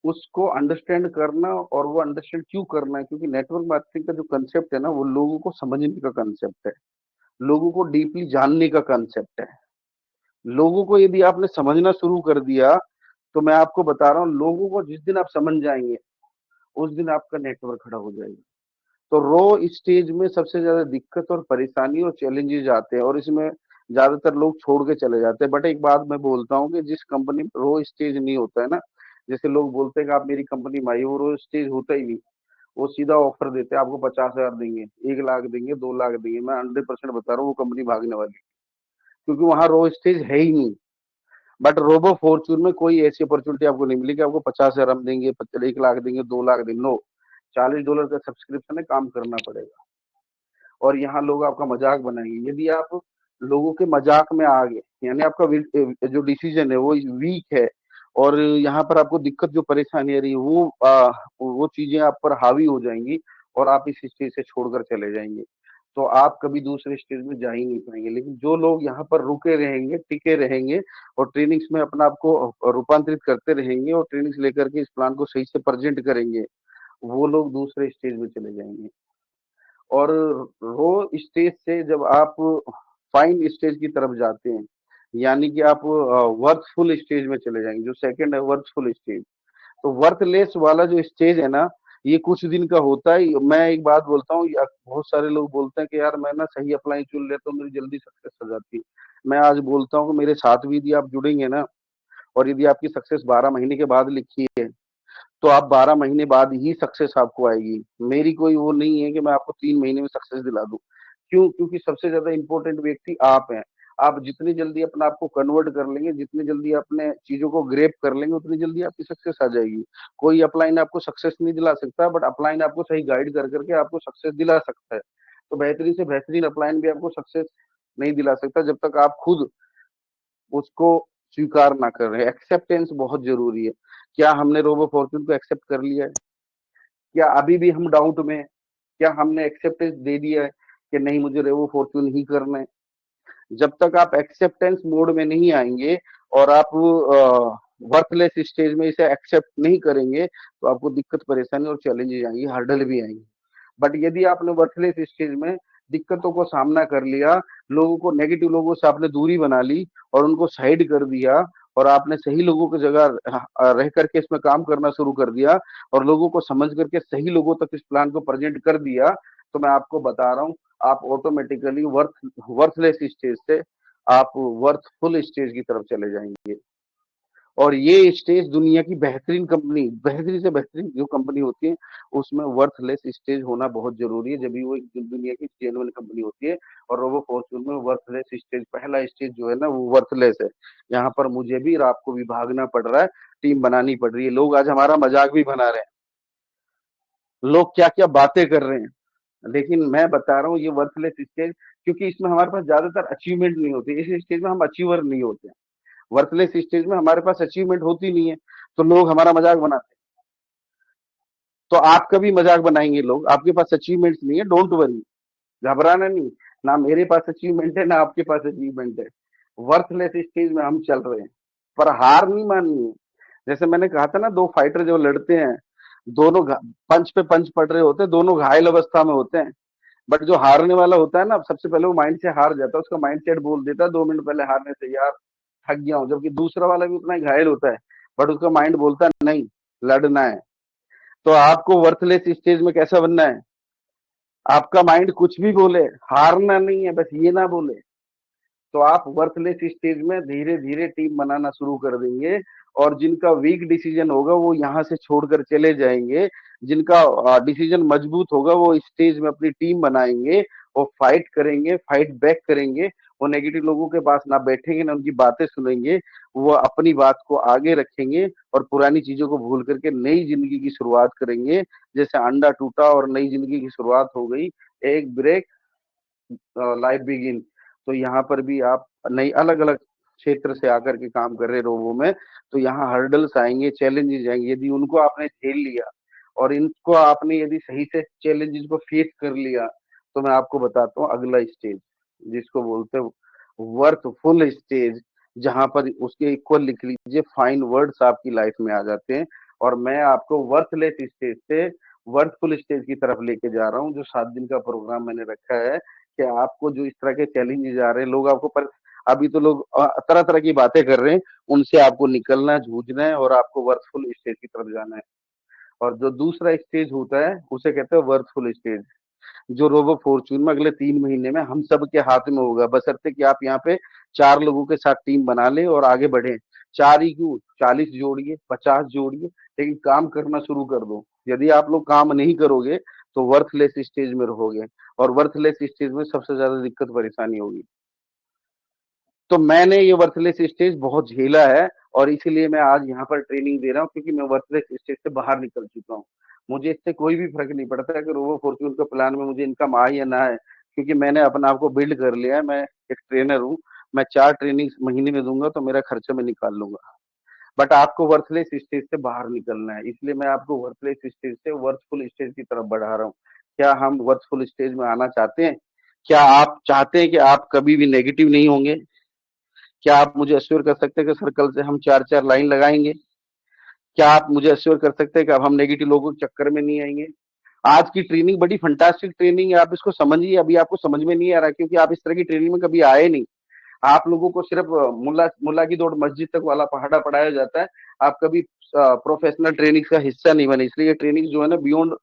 उसको अंडरस्टैंड करना, और वो अंडरस्टैंड क्यों करना है, क्योंकि नेटवर्क मार्केटिंग का जो कंसेप्ट है ना, वो लोगों को समझने का कंसेप्ट है, लोगों को डीपली जानने का कंसेप्ट है। लोगों को यदि आपने समझना शुरू कर दिया, तो मैं आपको बता रहा हूँ, लोगों को जिस दिन आप समझ जाएंगे, उस दिन आपका नेटवर्क खड़ा हो जाएगा। तो रो स्टेज में सबसे ज्यादा दिक्कत और परेशानी और चैलेंजेस आते हैं, और इसमें ज्यादातर लोग छोड़ के चले जाते हैं। बट एक बात मैं बोलता हूँ कि जिस कंपनी में रो स्टेज नहीं होता है ना, जैसे लोग बोलते हैं कि आप मेरी कंपनी में आइए, वो रो स्टेज होता ही नहीं। वो सीधा ऑफर देते हैं, आपको 50,000 देंगे, 1 लाख देंगे, 2 लाख देंगे। मैं 100% बता रहा हूँ वो कंपनी भागने वाली है, क्योंकि वहां रो स्टेज है ही नहीं। बट रोबो फॉर्च्यून में कोई ऐसी अपॉर्चुनिटी आपको नहीं मिली कि आपको 50,000 हम देंगे, 1 लाख देंगे, 2 लाख देंगे। नो, $40 का सब्सक्रिप्शन है, काम करना पड़ेगा। और यहाँ लोग आपका मजाक बनाएंगे यदि आप लोगों के मजाक में आ गए, यानी आपका जो डिसीजन है वो वीक है, और यहाँ पर आपको दिक्कत जो परेशानी आ रही है वो चीजें आप पर हावी हो जाएंगी, और आप इस स्टेज से छोड़कर चले जाएंगे, तो आप कभी दूसरे स्टेज में जा ही नहीं पाएंगे। लेकिन जो लोग यहाँ पर रुके रहेंगे, टिके रहेंगे, और ट्रेनिंग्स में अपना आपको रूपांतरित करते रहेंगे, और ट्रेनिंग्स लेकर के इस प्लान को सही से प्रेजेंट करेंगे, वो लोग दूसरे स्टेज में चले जाएंगे। और रो स्टेज से जब आप फाइन स्टेज की तरफ जाते हैं, यानी कि आप वर्थफुल स्टेज में चले जाएंगे, जो सेकंड है वर्थफुल स्टेज। तो वर्थलेस वाला जो स्टेज है ना, ये कुछ दिन का होता है। मैं एक बात बोलता हूँ, बहुत सारे लोग बोलते हैं कि यार मैं ना सही अप्लाई चुन लेता हूँ, मेरी जल्दी सक्सेस हो जाती है। मैं आज बोलता हूँ कि मेरे साथ भी यदि आप जुड़ेंगे ना, और यदि आपकी सक्सेस 12 महीने के बाद लिखी है, तो आप 12 महीने बाद ही सक्सेस आपको आएगी। मेरी कोई वो नहीं है कि मैं आपको 3 महीने में सक्सेस दिला दूं। क्यों? क्योंकि सबसे ज्यादा इंपॉर्टेंट व्यक्ति आप हैं। आप जितनी जल्दी अपने आप को कन्वर्ट कर लेंगे, जितनी जल्दी अपने चीजों को ग्रेप कर लेंगे, उतनी जल्दी आपकी सक्सेस आ जाएगी। कोई अपलाइन आपको सक्सेस नहीं दिला सकता, बट अपलाइन आपको सही गाइड कर करके आपको सक्सेस दिला सकता है। तो बेहतरीन से बेहतरीन अपलाइन भी आपको सक्सेस नहीं दिला सकता जब तक आप खुद उसको स्वीकार ना कर रहे हैं। एक्सेप्टेंस बहुत जरूरी है। क्या हमने रोबो फॉर्च्यून को एक्सेप्ट कर लिया है? क्या अभी भी हम डाउट में हैं? क्या हमने एक्सेप्टेंस दे दिया है कि नहीं, मुझे रोबो फॉर्च्यून ही करना है? जब तक आप एक्सेप्टेंस मोड में नहीं आएंगे, और आप वर्थलेस स्टेज में इसे एक्सेप्ट नहीं करेंगे, तो आपको दिक्कत परेशानी और चैलेंजेस आएंगी, हर्डल भी आएंगे। बट यदि आपने वर्थलेस स्टेज में दिक्कतों को सामना कर लिया, लोगों को, नेगेटिव लोगों से आपने दूरी बना ली और उनको साइड कर दिया, और आपने सही लोगों की जगह रह करके इसमें काम करना शुरू कर दिया, और लोगों को समझ करके सही लोगों तक इस प्लान को प्रेजेंट कर दिया, तो मैं आपको बता रहा हूँ, आप ऑटोमेटिकली वर्थलेस स्टेज से आप वर्थफुल स्टेज की तरफ चले जाएंगे। और ये स्टेज दुनिया की बेहतरीन कंपनी, बेहतरीन से बेहतरीन जो कंपनी होती है, उसमें वर्थलेस स्टेज होना बहुत जरूरी है, जब भी वो एक दुनिया की जेन्युइन कंपनी होती है। और रोबो फॉर्च्यून में वर्थलेस स्टेज, पहला स्टेज जो है ना, वो वर्थलेस है। यहाँ पर मुझे भी और आपको भी भागना पड़ रहा है, टीम बनानी पड़ रही है। लोग आज हमारा मजाक भी बना रहे हैं, लोग क्या क्या बातें कर रहे हैं, लेकिन मैं बता रहा हूँ ये वर्थलेस स्टेज, क्योंकि इसमें हमारे पास ज्यादातर अचीवमेंट नहीं होती। इस स्टेज में हम अचीवर नहीं होते। वर्थलेस स्टेज में हमारे पास अचीवमेंट होती नहीं है, तो लोग हमारा मजाक बनाते हैं। तो आपका भी मजाक बनाएंगे लोग, आपके पास अचीवमेंट्स नहीं है, डोंट वरी, घबराना नहीं। ना मेरे पास अचीवमेंट है, ना आपके पास अचीवमेंट है। वर्थलेस स्टेज में हम चल रहे हैं, पर हार नहीं माननी है। जैसे मैंने कहा था ना, दो फाइटर जो लड़ते हैं, दोनों पंच पे पंच पड़ रहे होते हैं, दोनों घायल अवस्था में होते हैं। बट जो हारने वाला होता है ना, सबसे पहले वो माइंड से हार जाता है, उसका माइंड सेट बोल देता है 2 मिनट पहले हारने से, यार थक गया हूं। जबकि दूसरा वाला भी उतना ही घायल होता है, बट उसका माइंड बोलता है नहीं, लड़ना है। तो आपको वर्थलेस स्टेज में कैसा बनना है? आपका माइंड कुछ भी बोले, हारना नहीं है, बस ये ना बोले। तो आप वर्थलेस स्टेज में धीरे धीरे टीम बनाना शुरू कर देंगे, और जिनका वीक डिसीजन होगा वो यहाँ से छोड़कर चले जाएंगे। जिनका डिसीजन मजबूत होगा वो स्टेज में अपनी टीम बनाएंगे, वो फाइट करेंगे, फाइट बैक करेंगे। वो नेगेटिव लोगों के पास ना बैठेंगे, ना उनकी बातें सुनेंगे, वो अपनी बात को आगे रखेंगे, और पुरानी चीजों को भूल करके नई जिंदगी की शुरुआत करेंगे। जैसे अंडा टूटा और नई जिंदगी की शुरुआत हो गई, एक ब्रेक, लाइफ बिगिन। तो यहाँ पर भी आप नई अलग अलग क्षेत्र से आकर के काम कर रहे रोबो में, तो यहाँ हर्डल्स आएंगे, चैलेंजेस आएंगे। यदि उनको आपने झेल लिया, और इनको आपने यदि सही से चैलेंजेस को फेस कर लिया, तो मैं आपको बताता हूँ अगला स्टेज, जिसको बोलते हैं वर्थफुल स्टेज, जहां पर उसके इक्वल लिख लीजिए फाइन वर्ड्स आपकी लाइफ में आ जाते हैं। और मैं आपको वर्थलेस स्टेज से वर्थफुल स्टेज की तरफ लेके जा रहा हूँ, जो 7 दिन का प्रोग्राम मैंने रखा है, कि आपको जो इस तरह के चैलेंजेस आ रहे हैं, लोग आपको पर अभी तो लोग तरह तरह की बातें कर रहे हैं, उनसे आपको निकलना है, जूझना है, और आपको वर्थफुल स्टेज की तरफ जाना है। और जो दूसरा स्टेज होता है उसे कहते हैं वर्थफुल स्टेज। जो रोबो फॉर्च्यून में अगले 3 महीने में हम सब के हाथ में होगा, बशर्ते कि आप यहाँ पे 4 लोगों के साथ टीम बना ले और आगे बढ़े। 4 ही क्यों, 40 जोड़िए, 50 जोड़िए, लेकिन काम करना शुरू कर दो। यदि आप लोग काम नहीं करोगे तो वर्थलेस स्टेज में रहोगे, और वर्थलेस स्टेज में सबसे ज्यादा दिक्कत परेशानी होगी। तो मैंने ये वर्थलेस स्टेज बहुत झेला है, और इसीलिए मैं आज यहाँ पर ट्रेनिंग दे रहा हूँ, क्योंकि मैं वर्थलेस स्टेज से बाहर निकल चुका हूँ। मुझे इससे कोई भी फर्क नहीं पड़ता है कि रोबो फॉर्च्यून के प्लान में मुझे इनकम आए या ना आए, क्योंकि मैंने अपने आप को बिल्ड कर लिया है। मैं एक ट्रेनर हूँ। मैं 4 ट्रेनिंग महीने में दूंगा तो मेरा खर्चा मैं निकाल लूंगा। बट आपको वर्थलेस स्टेज से बाहर निकलना है, इसलिए मैं आपको वर्थलेस स्टेज से वर्थफुल स्टेज की तरफ बढ़ा रहा हूँ। क्या हम वर्थफुल स्टेज में आना चाहते हैं? क्या आप चाहते हैं कि आप कभी भी नेगेटिव नहीं होंगे? क्या आप मुझे अश्योर कर सकते हैं कि सर्कल से हम 4-4 लाइन लगाएंगे? क्या आप मुझे अश्योर कर सकते हैं कि अब हम नेगेटिव लोगों के चक्कर में नहीं आएंगे? आज की ट्रेनिंग बड़ी फंटास्टिक ट्रेनिंग है, आप इसको समझिए। अभी आपको समझ में नहीं आ रहा, क्योंकि आप इस तरह की ट्रेनिंग में कभी आए नहीं। आप लोगों को सिर्फ मुल्ला मुल्ला की दौड़ मस्जिद तक वाला पहाड़ा पढ़ाया जाता है। आप कभी प्रोफेशनल ट्रेनिंग का हिस्सा नहीं बने, इसलिए ये ट्रेनिंग जो है ना बियॉन्ड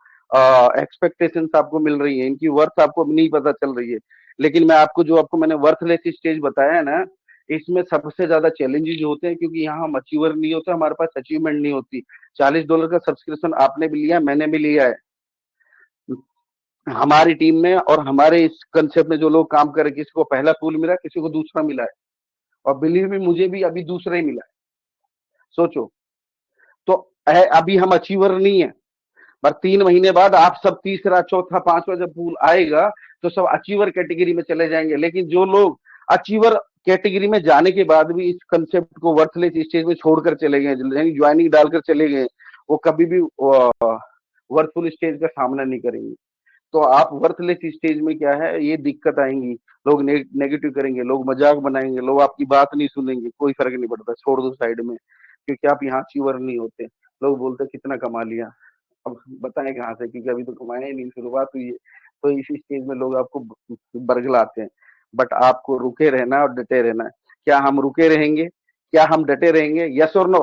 एक्सपेक्टेशंस आपको मिल रही है। इनकी वर्थ आपको नहीं पता चल रही है। लेकिन मैं आपको जो आपको मैंने वर्थलेस स्टेज बताया है ना, इसमें सबसे ज्यादा चैलेंजेस होते हैं, क्योंकि यहाँ हम अचीवर नहीं होते, हमारे पास अचीवमेंट नहीं होती। $40 का सब्सक्रिप्शन आपने भी लिया, मैंने भी लिया है। हमारी टीम में और हमारे इस कंसेप्ट में जो लोग काम कर रहे हैं, किसी को पहला टूल मिला, किसी को दूसरा मिला है, और बिलीव में मुझे भी अभी दूसरा ही मिला है। सोचो। तो अभी हम अचीवर नहीं है, पर 3 महीने बाद आप सब तीसरा चौथा पांचवा जब पूल आएगा तो सब अचीवर कैटेगरी में चले जाएंगे। लेकिन जो लोग अचीवर कैटेगरी में जाने के बाद भी इस कंसेप्ट को वर्थलेस स्टेज में छोड़कर चले गए, ज्वाइनिंग डालकर चले गए, वो कभी भी वर्थफुल स्टेज का सामना नहीं करेंगे। तो आप वर्थलेस स्टेज में क्या है, ये दिक्कत आएंगी। लोग नेगेटिव करेंगे, लोग मजाक बनाएंगे, लोग आपकी बात नहीं सुनेंगे, कोई फर्क नहीं पड़ता, छोड़ दो साइड में, क्योंकि आप यहाँ अचीवर नहीं होते। लोग बोलते कितना कमा लिया, अब बताएं कहाँ से, क्योंकि अभी तो कमाया ही नहीं, शुरुआत हुई है। तो इसी स्टेज में लोग आपको बरगलाते हैं। बट आपको रुके रहना और डटे रहना है। क्या हम रुके रहेंगे? क्या हम डटे रहेंगे? यस और नो?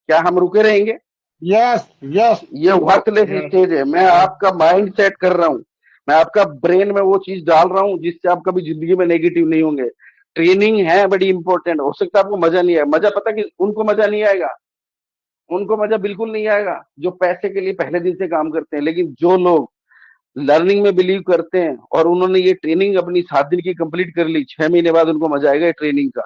क्या हम रुके रहेंगे? यस यस ये वर्थलेस यस स्टेज है। मैं आपका माइंड सेट कर रहा हूँ, मैं आपका ब्रेन में वो चीज डाल रहा हूँ जिससे आप कभी जिंदगी में नेगेटिव नहीं होंगे। ट्रेनिंग है बड़ी इंपॉर्टेंट। हो सकता है आपको मजा नहीं आए, मजा पता कि उनको मजा नहीं आएगा, उनको मजा बिल्कुल नहीं आएगा जो पैसे के लिए पहले दिन से काम करते हैं। लेकिन जो लोग लर्निंग में बिलीव करते हैं और उन्होंने ये ट्रेनिंग अपनी 7 दिन की कंप्लीट कर ली, 6 महीने बाद उनको मजा आएगा ट्रेनिंग का।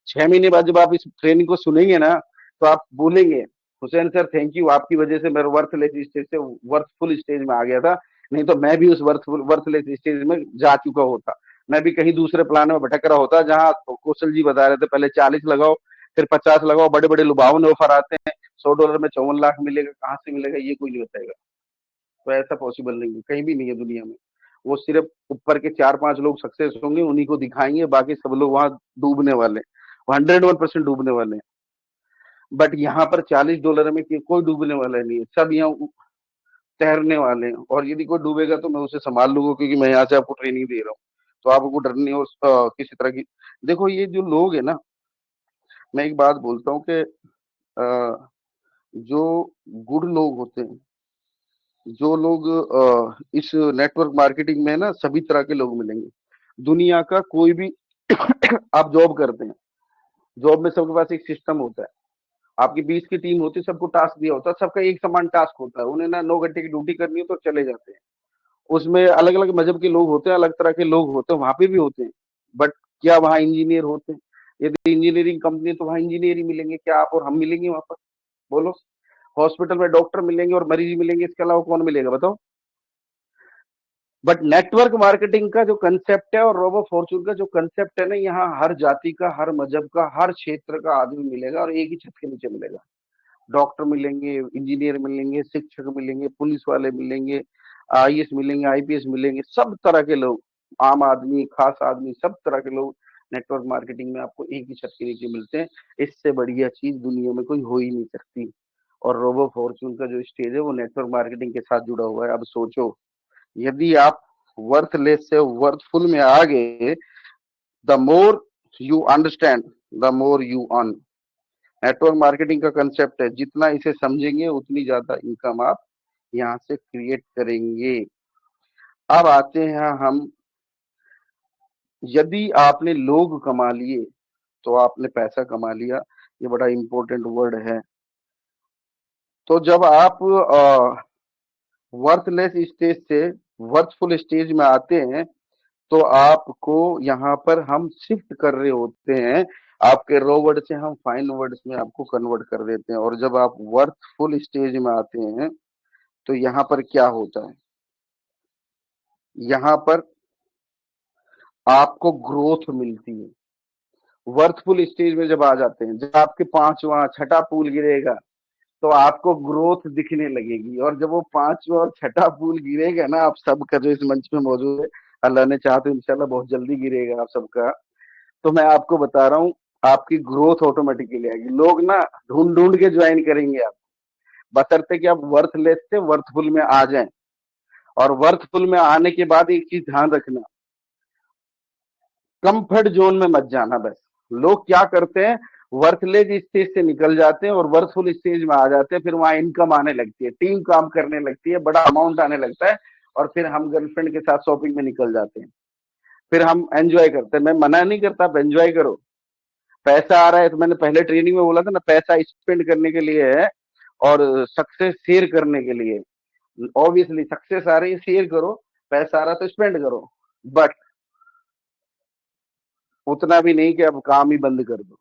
6 महीने बाद जब आप इस ट्रेनिंग को सुनेंगे ना, तो आप बोलेंगे हुसैन सर थैंक यू, आपकी वजह से मेरा वर्थलेस स्टेज से वर्थफुल स्टेज में आ गया था। नहीं तो मैं भी उस वर्थलेस स्टेज में जा चुका होता। मैं भी कहीं दूसरे प्लान में भटक रहा होता, जहां कौशल जी बता रहे थे पहले 40 लगाओ फिर 50 लगाओ, बड़े बड़े लुभावने ऑफर आते हैं, $100 में 54 लाख मिलेगा, कहाँ से मिलेगा ये कोई नहीं बताएगा। तो ऐसा पॉसिबल नहीं है, कहीं भी नहीं है दुनिया में। वो सिर्फ ऊपर के 4-5 लोग सक्सेस होंगे, उन्हीं को दिखाएंगे, बाकी सब लोग वहां डूबने वाले, 101% डूबने वाले हैं। बट यहाँ पर $40 में कोई डूबने वाला नहीं है, सब यहाँ तैरने वाले हैं। और यदि कोई डूबेगा तो मैं उसे संभाल लूंगा, क्योंकि मैं यहाँ से आपको ट्रेनिंग दे रहा हूँ। तो आपको डरने और किसी तरह की, देखो ये जो लोग है ना, मैं एक बात बोलता हूँ कि जो गुड लोग होते हैं, जो लोग इस नेटवर्क मार्केटिंग में ना सभी तरह के लोग मिलेंगे। दुनिया का कोई भी आप जॉब करते हैं, जॉब में सबके पास एक सिस्टम होता है। आपकी 20 की टीम होती है, सबको टास्क दिया होता है, सबका एक समान टास्क होता है। उन्हें ना 9 घंटे की ड्यूटी करनी है तो चले जाते हैं। उसमें अलग अलग मजहब के लोग होते हैं, अलग तरह के लोग होते हैं, वहां पे भी होते हैं। बट क्या वहाँ इंजीनियर होते हैं? यदि इंजीनियरिंग कंपनी है तो वहाँ इंजीनियर ही मिलेंगे। क्या आप और हम मिलेंगे वहां पर? बोलो। हॉस्पिटल में डॉक्टर मिलेंगे और मरीज मिलेंगे, इसके अलावा कौन मिलेगा बताओ? बट नेटवर्क मार्केटिंग का जो कंसेप्ट है और रोबो फॉर्चून का जो कंसेप्ट है ना, यहाँ हर जाति का, हर मजहब का, हर क्षेत्र का आदमी मिलेगा और एक ही छत के नीचे मिलेगा। डॉक्टर मिलेंगे, इंजीनियर मिलेंगे, शिक्षक मिलेंगे, पुलिस वाले मिलेंगे, आईएएस मिलेंगे, आईपीएस मिलेंगे, सब तरह के लोग, आम आदमी, खास आदमी, सब तरह के लोग नेटवर्क मार्केटिंग में आपको एक ही छत के नीचे मिलते हैं। इससे बढ़िया चीज दुनिया में कोई हो ही नहीं सकती। और रोबो फॉर्चून का जो स्टेज है वो नेटवर्क मार्केटिंग के साथ जुड़ा हुआ है। अब सोचो, यदि आप वर्थलेस से वर्थफुल में आ गए, the more you understand the more you earn. Network marketing का कंसेप्ट है, जितना इसे समझेंगे उतनी ज्यादा इनकम आप यहाँ से क्रिएट करेंगे। अब आते हैं हम, यदि आपने लोग कमा लिए तो आपने पैसा कमा लिया, ये बड़ा इंपॉर्टेंट वर्ड है। तो जब आप वर्थलेस स्टेज से वर्थफुल स्टेज में आते हैं, तो आपको यहाँ पर हम शिफ्ट कर रहे होते हैं, आपके रो वर्ड से हम फाइन वर्ड्स में आपको कन्वर्ट कर देते हैं। और जब आप वर्थफुल स्टेज में आते हैं तो यहाँ पर क्या होता है, यहाँ पर आपको ग्रोथ मिलती है। वर्थफुल स्टेज में जब आ जाते हैं, जब आपके पांचवा छठा पुल गिरेगा तो आपको ग्रोथ दिखने लगेगी। और जब वो पांचवा और छठा पुल गिरेगा ना, आप सबका जो इस मंच पे मौजूद है, अल्लाह ने चाहा तो इंशाल्लाह बहुत जल्दी गिरेगा आप सबका, तो मैं आपको बता रहा हूँ, आपकी ग्रोथ ऑटोमेटिकली आएगी। लोग ना ढूंढ ढूंढ के ज्वाइन करेंगे आप, बशर्ते कि आप वर्थलेस से वर्थफुल में आ जाएं। और वर्थफुल में आने के बाद एक चीज ध्यान रखना, कंफर्ट जोन में मत जाना। बस लोग क्या करते हैं, वर्थलेस स्टेज से निकल जाते हैं और वर्थफुल स्टेज में आ जाते हैं, फिर वहां इनकम आने लगती है, टीम काम करने लगती है, बड़ा अमाउंट आने लगता है, और फिर हम गर्लफ्रेंड के साथ शॉपिंग में निकल जाते हैं, फिर हम एंजॉय करते हैं। मैं मना नहीं करता, आप एंजॉय करो, पैसा आ रहा है तो मैंने पहले ट्रेनिंग में बोला था ना, पैसा स्पेंड करने के लिए है और सक्सेस शेयर करने के लिए। ऑब्वियसली सक्सेस आ रही है, शेयर करो, पैसा आ रहा है तो स्पेंड करो, बट उतना भी नहीं कि अब काम ही बंद कर दो।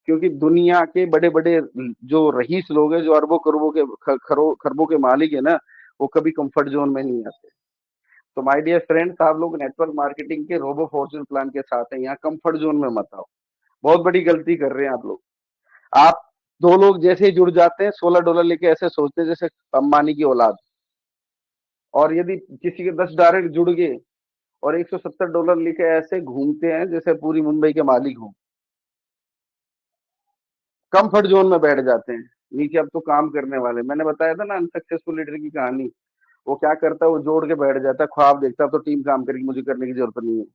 क्योंकि दुनिया के बड़े बड़े जो रईस लोग हैं, जो अरबों करोड़ों के खरबों के मालिक है ना, वो कभी कंफर्ट जोन में नहीं आते। तो माय डियर फ्रेंड्स, आप लोग नेटवर्क मार्केटिंग के रोबो फॉर्च्यून प्लान के साथ हैं, यहाँ कंफर्ट जोन में मत आओ, बहुत बड़ी गलती कर रहे हैं आप लोग। आप दो लोग जैसे ही जुड़ जाते हैं, $16 लेके ऐसे सोचते हैं जैसे अंबानी की औलाद। और यदि किसी के 10 डायरेक्ट जुड़ गए और $170 लेके ऐसे घूमते हैं जैसे पूरी मुंबई के मालिक हों, कंफर्ट जोन में बैठ जाते हैं। नीचे अब तो काम करने वाले, मैंने बताया था ना अनसक्सेसफुल लीडर की कहानी, वो क्या करता है, वो जोड़ के बैठ जाता है, ख्वाब देखता है तो टीम काम करेगी, मुझे करने की जरूरत नहीं है।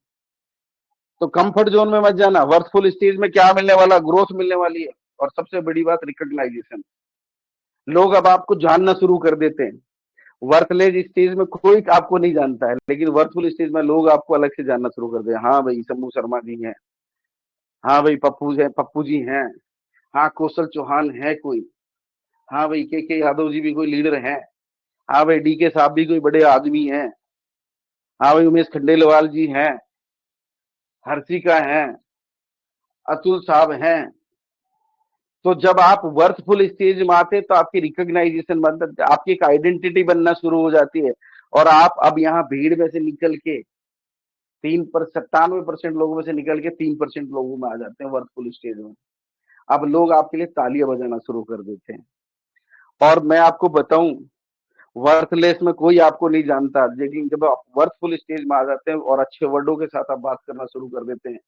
तो कंफर्ट जोन में मत जाना। वर्थफुल स्टेज में क्या मिलने वाला, ग्रोथ मिलने वाली है। और सबसे बड़ी बात, रिकॉग्नाइजेशन। लोग अब आपको जानना शुरू कर देते हैं। वर्थलेस स्टेज में कोई आपको नहीं जानता है, लेकिन वर्थफुल स्टेज में लोग आपको अलग से जानना शुरू कर दे। हाँ भाई शंभू शर्मा जी हैं, हाँ भाई पप्पू जी हैं, हाँ कौशल चौहान है कोई, हाँ भाई के यादव जी भी कोई लीडर हैं, हाँ भाई डी के साहब भी कोई बड़े आदमी हैं, हाँ भाई उमेश खंडेलवाल जी हैं, हर्षिका हैं, अतुल साहब हैं। तो जब आप वर्थफुल स्टेज में आते तो आपकी रिकॉग्नाइजेशन बनता, आपकी एक आइडेंटिटी बनना शुरू हो जाती है। और आप अब यहाँ भीड़ में से निकल के 97% लोगों में से निकल के 3% लोगों में आ जाते हैं वर्थफुल स्टेज में। अब लोग आपके लिए तालियां बजाना शुरू कर देते हैं। और मैं आपको बताऊं, वर्थलेस में कोई आपको नहीं जानता, लेकिन जब आप वर्थफुल स्टेज में आ जाते हैं और अच्छे वर्डों के साथ आप बात करना शुरू कर देते हैं,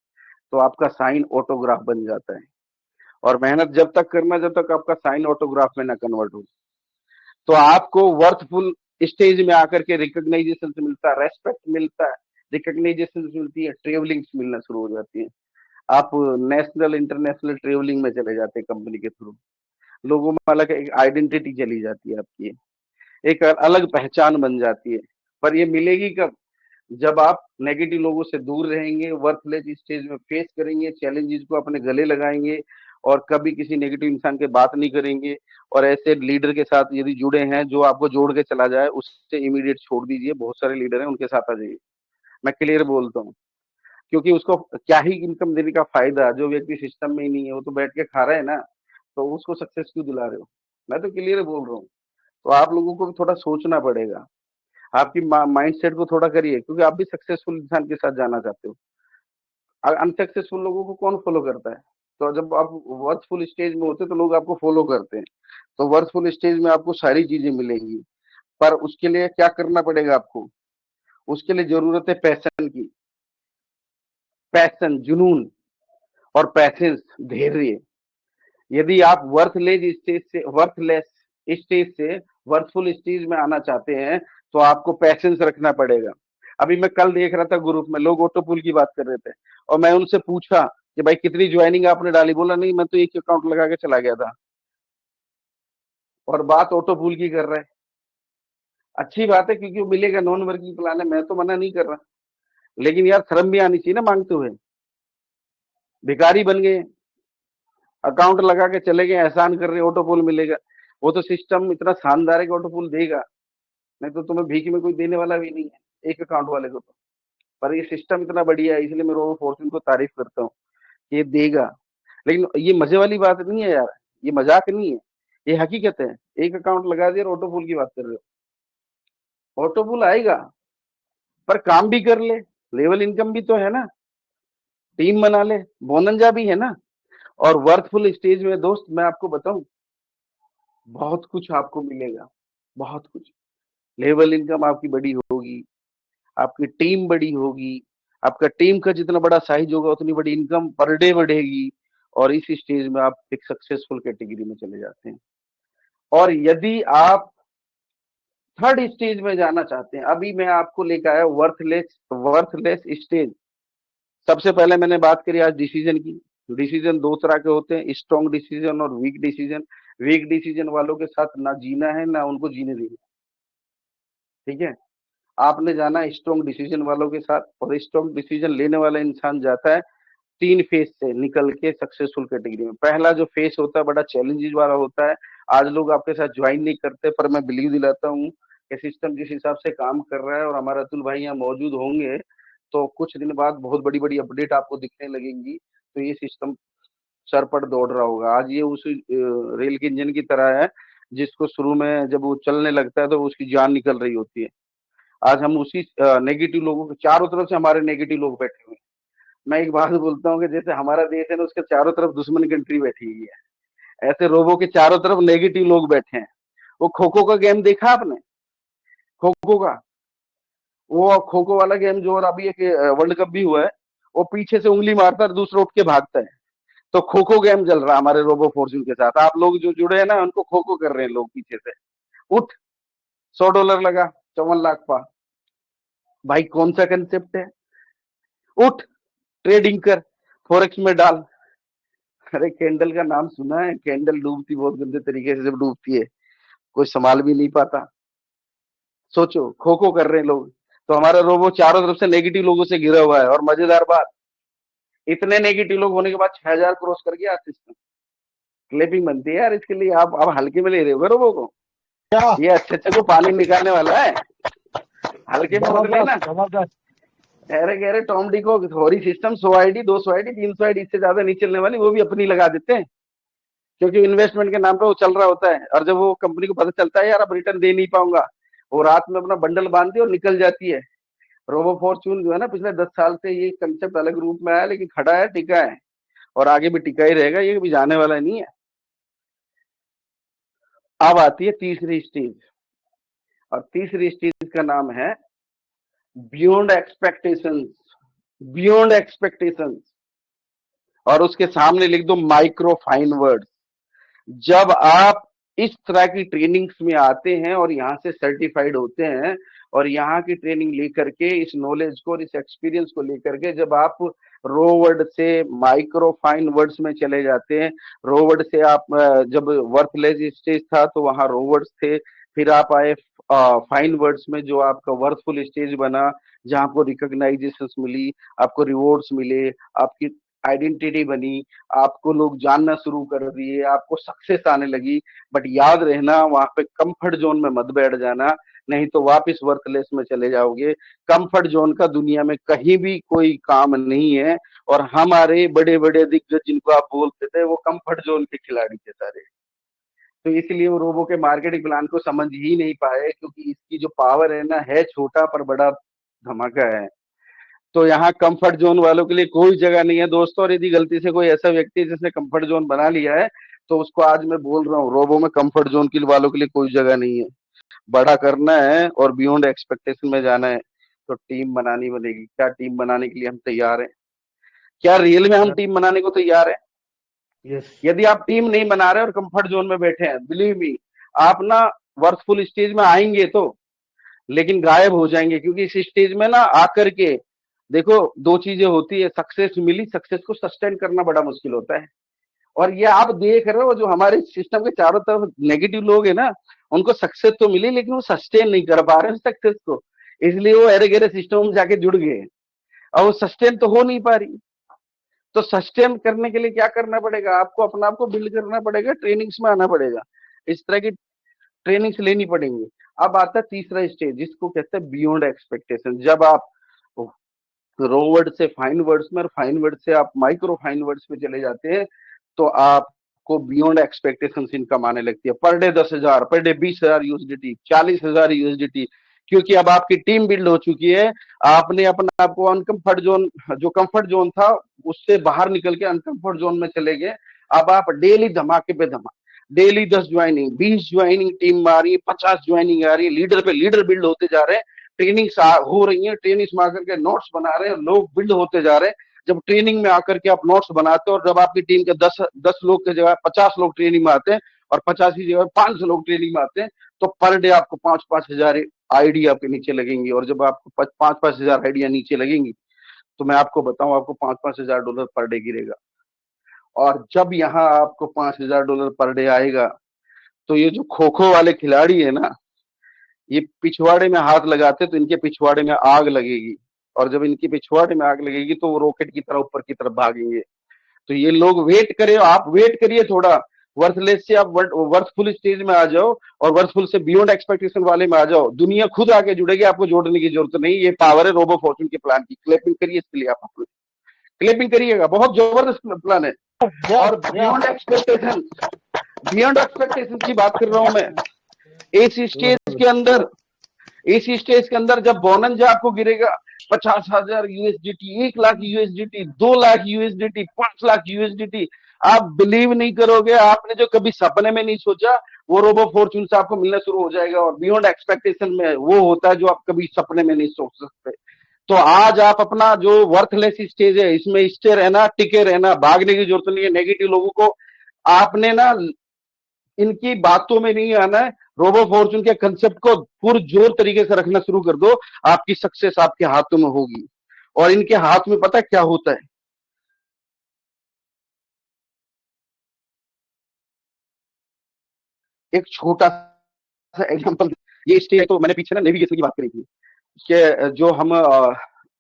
तो आपका साइन ऑटोग्राफ बन जाता है। और मेहनत जब तक करना जब तक आपका साइन ऑटोग्राफ में ना कन्वर्ट हो। तो आपको वर्थफुल स्टेज में आकर के रिकॉग्नाइजेशन मिलता है, रेस्पेक्ट मिलता है, रिकॉग्नाइजेशन मिलती है, ट्रेवलिंग मिलना शुरू हो जाती है। आप नेशनल इंटरनेशनल ट्रेवलिंग में चले जाते हैं कंपनी के थ्रू, लोगों में अलग एक आइडेंटिटी चली जाती है आपकी, एक अलग पहचान बन जाती है। पर ये मिलेगी कब, जब आप नेगेटिव लोगों से दूर रहेंगे, वर्थलेस स्टेज में फेस करेंगे, चैलेंजेस को अपने गले लगाएंगे, और कभी किसी नेगेटिव इंसान के बात नहीं करेंगे। और ऐसे लीडर के साथ यदि जुड़े हैं जो आपको जोड़ के चला जाए, उससे इमीडिएट छोड़ दीजिए। बहुत सारे लीडर हैं, उनके साथ आ जाइए, मैं क्लियर बोलता हूँ। क्योंकि उसको क्या ही इनकम देने का फायदा, जो व्यक्ति सिस्टम में ही नहीं है, वो तो बैठ के खा रहा है ना, तो उसको सक्सेस क्यों दिला रहे हो। मैं तो क्लियर बोल रहा हूँ। तो आप लोगों को भी थोड़ा सोचना पड़ेगा, आपकी माइंड सेट को थोड़ा करिए, क्योंकि आप भी सक्सेसफुल इंसान के साथ जाना चाहते हो। अनसक्सेसफुल लोगों को कौन फॉलो करता है। तो जब आप वर्थफुल स्टेज में होते हैं तो लोग आपको फॉलो करते हैं। तो वर्थफुल स्टेज में आपको सारी चीजें मिलेंगी, पर उसके लिए क्या करना पड़ेगा आपको, उसके लिए जरूरत है पैशन की। पैशन, जुनून, और पैसेंस, धैर्य। यदि आप वर्थलेस स्टेज से वर्थफुल स्टेज में आना चाहते हैं, तो आपको पैसेंस रखना पड़ेगा। अभी मैं कल देख रहा था ग्रुप में, लोग ऑटो पुल की बात कर रहे थे, और मैं उनसे पूछा कि भाई कितनी ज्वाइनिंग आपने डाली, बोला नहीं मैं तो एक अकाउंट लगा के चला गया था। और बात ऑटो पुल की कर रहे हैं। अच्छी बात है क्योंकि वो मिलेगा, नॉन वर्किंग प्लान है, मैं तो मना नहीं कर रहा, लेकिन यार शर्म भी आनी चाहिए ना मांगते हुए। भिखारी बन गए, अकाउंट लगा के चले गए, एहसान कर रहे, ऑटो पोल मिलेगा। वो तो सिस्टम इतना शानदार है कि ऑटो पोल देगा, नहीं तो तुम्हें भीख में कोई देने वाला भी नहीं है एक अकाउंट वाले को तो। पर ये सिस्टम इतना बढ़िया है, इसलिए मैं रोबो फॉर्च्यून को तारीफ करता हूँ कि ये देगा। लेकिन ये मजे वाली बात नहीं है यार, ये मजाक नहीं है, ये हकीकत है। एक अकाउंट लगा दिया और ऑटो पोल की बात कर रहे हो, ऑटो पोल आएगा पर काम भी कर ले, लेवल इनकम भी तो है ना, टीम बना ले, बोनंजा भी है ना। और वर्थफुल स्टेज में दोस्त मैं आपको बताऊं, बहुत कुछ आपको मिलेगा, बहुत कुछ। लेवल इनकम आपकी बड़ी होगी, आपकी टीम बड़ी होगी, आपका टीम का जितना बड़ा साइज होगा उतनी बड़ी इनकम पर डे बढ़ेगी। और इस स्टेज में आप एक सक्सेसफुल कैटेगरी में चले जाते हैं। और यदि आप थर्ड स्टेज में जाना चाहते हैं, अभी मैं आपको लेकर आया वर्थलेस, वर्थलेस स्टेज। सबसे पहले मैंने बात करी आज डिसीजन की। डिसीजन दो तरह के होते हैं, स्ट्रॉन्ग डिसीजन और वीक डिसीजन। वीक डिसीजन वालों के साथ ना जीना है ना उनको जीने देना, ठीक है। आपने जाना स्ट्रॉन्ग डिसीजन वालों के साथ, और स्ट्रॉन्ग डिसीजन लेने वाला इंसान जाता है 3 फेज से निकल के सक्सेसफुल कैटेगरी में। पहला जो फेज होता है बड़ा चैलेंजेस वाला होता है, आज लोग आपके साथ ज्वाइन नहीं करते, पर मैं बिलीव दिलाता हूँ कि सिस्टम जिस हिसाब से काम कर रहा है और हमारा अतुल भाई यहाँ मौजूद होंगे, तो कुछ दिन बाद बहुत बड़ी बड़ी अपडेट आपको दिखने लगेंगी। तो ये सिस्टम सर पर दौड़ रहा होगा। आज ये उस रेल के इंजन की तरह है जिसको शुरू में जब वो चलने लगता है तो उसकी जान निकल रही होती है। आज हम उसी नेगेटिव लोगों के चारों तरफ से हमारे नेगेटिव लोग बैठे हुए हैं। मैं एक बात बोलता हूँ कि जैसे हमारा देश है ना, उसके चारों तरफ दुश्मन कंट्री बैठी हुई है, ऐसे रोबो के चारों तरफ नेगेटिव लोग बैठे हैं। वो खो खो का गेम देखा आपने? खो खो का, वो खो खो वाला गेम जो, और अभी एक वर्ल्ड कप भी हुआ है, वो पीछे से उंगली मारता है, दूसरा उठ के भागता है। तो खो खो गेम चल रहा है हमारे रोबो फॉर्च्यून के साथ। आप लोग जो जुड़े हैं ना, उनको खो खो कर रहे हैं लोग पीछे से। उठ, $100 लगा, 54 लाख पा। भाई कौन सा कंसेप्ट है? उठ, ट्रेडिंग कर, फॉरेक्स में डाल। अरे कैंडल का नाम सुना है? कैंडल डूबती बहुत गंदे तरीके से जब डूबती है, कोई संभाल भी नहीं पाता। सोचो, खो खो कर रहे हैं लोग। तो हमारा रोबो चारों तरफ से नेगेटिव लोगों से घिरा हुआ है। और मजेदार बात, इतने नेगेटिव लोग होने के बाद 6,000 क्रॉस कर गया सिस्टम। क्लिपिंग बनती है यार इसके लिए। आप हल्के में ले रहे हो रोबो को? क्या? ये अच्छे अच्छे को पानी निकालने वाला है, हल्के में मत लेना। जबरदस्त जबरदस्त। अरे कह रहे टॉम डी को थोड़ी सिस्टम 100 आईडी 200 आईडी 300 आईडी इससे ज्यादा नहीं चलने वाली, वो भी अपनी लगा देते हैं, क्योंकि इन्वेस्टमेंट के नाम पे वो चल रहा होता है। और जब वो कंपनी को पता चलता है यार अब रिटर्न दे नहीं पाऊंगा, वो रात में अपना बंडल बांधती है और निकल जाती है। रोबो फॉर्च्यून जो है ना, पिछले 10 साल से ये कंसेप्ट अलग रूप में आया, लेकिन खड़ा है, टिका है, और आगे भी टिका ही रहेगा, ये भी जाने वाला नहीं है। अब आती है तीसरी स्टेज, और तीसरी स्टेज का नाम है बियॉन्ड एक्सपेक्टेशंस। बियॉन्ड एक्सपेक्टेशंस, और उसके सामने लिख दो माइक्रो फाइन वर्ड। जब आप इस तरह की ट्रेनिंग्स में आते हैं और यहाँ से सर्टिफाइड होते हैं, और यहाँ की ट्रेनिंग लेकर के इस नॉलेज को और इस एक्सपीरियंस को लेकर के जब आप रो वर्ड से माइक्रो फाइन वर्ड्स में चले जाते हैं, रो वर्ड से आप जब वर्थलेस स्टेज था तो वहाँ रो वर्ड्स थे, फिर आप आए फाइन वर्ड्स में जो आपका वर्थफुल स्टेज बना, जहाँ आपको रिकॉग्नाइजेशन मिली, आपको रिवॉर्ड्स मिले, आपकी आइडेंटिटी बनी, आपको लोग जानना शुरू कर दिए, आपको सक्सेस आने लगी। बट याद रहना, वहां पे कंफर्ट जोन में मत बैठ जाना, नहीं तो वापस वर्थलेस में चले जाओगे। कंफर्ट जोन का दुनिया में कहीं भी कोई काम नहीं है। और हमारे बड़े बड़े दिग्गज जिनको आप बोलते थे, वो कंफर्ट जोन के खिलाड़ी थे सारे। तो इसलिए वो रोबो के मार्केटिंग प्लान को समझ ही नहीं पाए, क्योंकि इसकी जो पावर है ना, है छोटा पर बड़ा धमाका है। तो यहाँ कंफर्ट जोन वालों के लिए कोई जगह नहीं है दोस्तों। और यदि गलती से कोई ऐसा व्यक्ति जिसने कंफर्ट जोन बना लिया है, तो उसको आज मैं बोल रहा हूँ, रोबो में कंफर्ट जोन के वालों के लिए कोई जगह नहीं है। बड़ा करना है और बियॉन्ड एक्सपेक्टेशन में जाना है, तो टीम बनानी बनेगी। क्या टीम बनाने के लिए हम तैयार हैं? क्या रियल में हम टीम बनाने को तैयार है? यस। यदि आप टीम नहीं बना रहे और कंफर्ट जोन में बैठे हैं, बिलीव मी, आप ना वर्थफुल स्टेज में आएंगे तो, लेकिन गायब हो जाएंगे। क्योंकि इस स्टेज में ना आकर के देखो, दो चीजें होती है, सक्सेस मिली, सक्सेस को सस्टेन करना बड़ा मुश्किल होता है। और ये आप देख रहे हो, जो हमारे सिस्टम के चारों तरफ नेगेटिव लोग है ना, उनको सक्सेस तो मिली लेकिन वो सस्टेन नहीं कर पा रहे हैं सक्सेस को, इसलिए वो एरे गेरे सिस्टम में जाके जुड़ गए। और वो सस्टेन तो हो नहीं पा रही। तो सस्टेन करने के लिए क्या करना पड़ेगा, आपको अपना आप को बिल्ड करना पड़ेगा, ट्रेनिंग्स में आना पड़ेगा, इस तरह की ट्रेनिंग्स लेनी पड़ेंगी। अब आता है तीसरा स्टेज जिसको कहते हैं बियॉन्ड एक्सपेक्टेशन। जब आप रो वर्ड से फाइन वर्ड्स में और फाइन वर्ड से आप माइक्रो फाइन वर्ड्स पे चले जाते हैं तो आपको बियॉन्ड एक्सपेक्टेशन इनकम आने लगती है। Per day 10,000, per day 20,000 USDT, 40,000 USDT, क्योंकि अब आपकी टीम बिल्ड हो चुकी है। आपने अपना आपको अनकंफर्ट जोन, जो कंफर्ट जोन था उससे बाहर निकल के अनकंफर्ट जोन में चले गए। अब आप डेली धमाके पे धमाके, डेली 10 ज्वाइनिंग, 20 ज्वाइनिंग टीम आ रही है, 50 ज्वाइनिंग आ रही है, लीडर पे लीडर बिल्ड होते जा रहे हैं, ट्रेनिंग्स हो रही है, ट्रेनिंग्स में आकर के नोट्स बना रहे हैं, लोग बिल्ड होते जा रहे हैं। जब ट्रेनिंग में आकर के आप नोट्स बनाते हो और जब आपकी टीम के 10 लोग की जगह 50 लोग ट्रेनिंग में आते हैं और 50 की जगह 500 लोग ट्रेनिंग में आते हैं, तो पर डे आपको 5-5 हजार आइडिया आपके नीचे लगेंगी। और जब आपको 5-5 हजार आइडिया नीचे लगेंगी तो मैं आपको बताऊं, आपको $5-5 हजार पर डे गिरेगा। और जब यहाँ आपको $5,000 पर डे आएगा तो ये जो खो खो वाले खिलाड़ी है ना, ये पिछवाड़े में हाथ लगाते तो इनके पिछवाड़े में आग लगेगी। और जब इनके पिछवाड़े में आग लगेगी तो वो रॉकेट की तरह ऊपर की तरफ भागेंगे। तो ये लोग वेट करे, आप वेट करिए थोड़ा, वर्थलेस से आप वर्थफुल स्टेज में आ जाओ और वर्थफुल से बियॉन्ड एक्सपेक्टेशन वाले में आ जाओ। दुनिया खुद आके जुड़ेगी, आपको जोड़ने की जरूरत नहीं। ये पावर है रोबो फॉर्चून के प्लान की। क्लैपिंग करिए इसके लिए, आप क्लैपिंग करिएगा, बहुत जबरदस्त प्लान है। और बियॉन्ड एक्सपेक्टेशन की बात कर रहा हूं मैं। इस स्टेज के अंदर, इस स्टेज के अंदर जब बोनंजा आपको गिरेगा 50,000 USDT, 1 lakh USDT, 2 lakh USDT, 5 lakh USDT, आप बिलीव नहीं करोगे, आपने जो कभी सपने में नहीं सोचा वो रोबो फॉर्चून से आपको मिलना शुरू हो जाएगा। और बियॉन्ड एक्सपेक्टेशन में वो होता है जो आप कभी सपने में नहीं सोच सकते। तो आज आप अपना जो वर्थलेस स्टेज है इसमें स्टे रहना, टिके रहना, भागने की जरूरत नहीं है। नेगेटिव लोगों को आपने ना इनकी बातों में नहीं आना है, रोबो फॉर्चून के कंसेप्ट को पुरजोर तरीके से रखना शुरू कर दो, आपकी सक्सेस आपके हाथों में होगी। और इनके हाथ में पता क्या होता है, एक छोटा सा एग्जांपल। ये स्टेज तो मैंने पीछे ना नेविगेशन की बात करी थी कि जो हम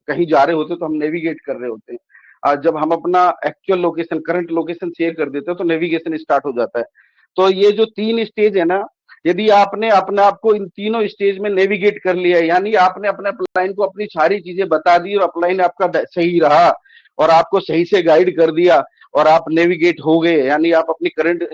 कहीं जा रहे होते तो हम नेविगेट कर रहे होते हैं। जब हम अपना actual location, current location share कर देते हैं तो नेविगेशन स्टार्ट हो जाता है। तो ये जो 3 स्टेज है ना, यदि आपने अपने आप को इन तीनों स्टेज में नेविगेट कर लिया, यानी आपने अपने अपलाइन को अपनी सारी चीजें बता दी और अपलाइन आपका सही रहा और आपको सही से गाइड कर दिया और आप नेविगेट हो गए, यानी आप अपनी करंट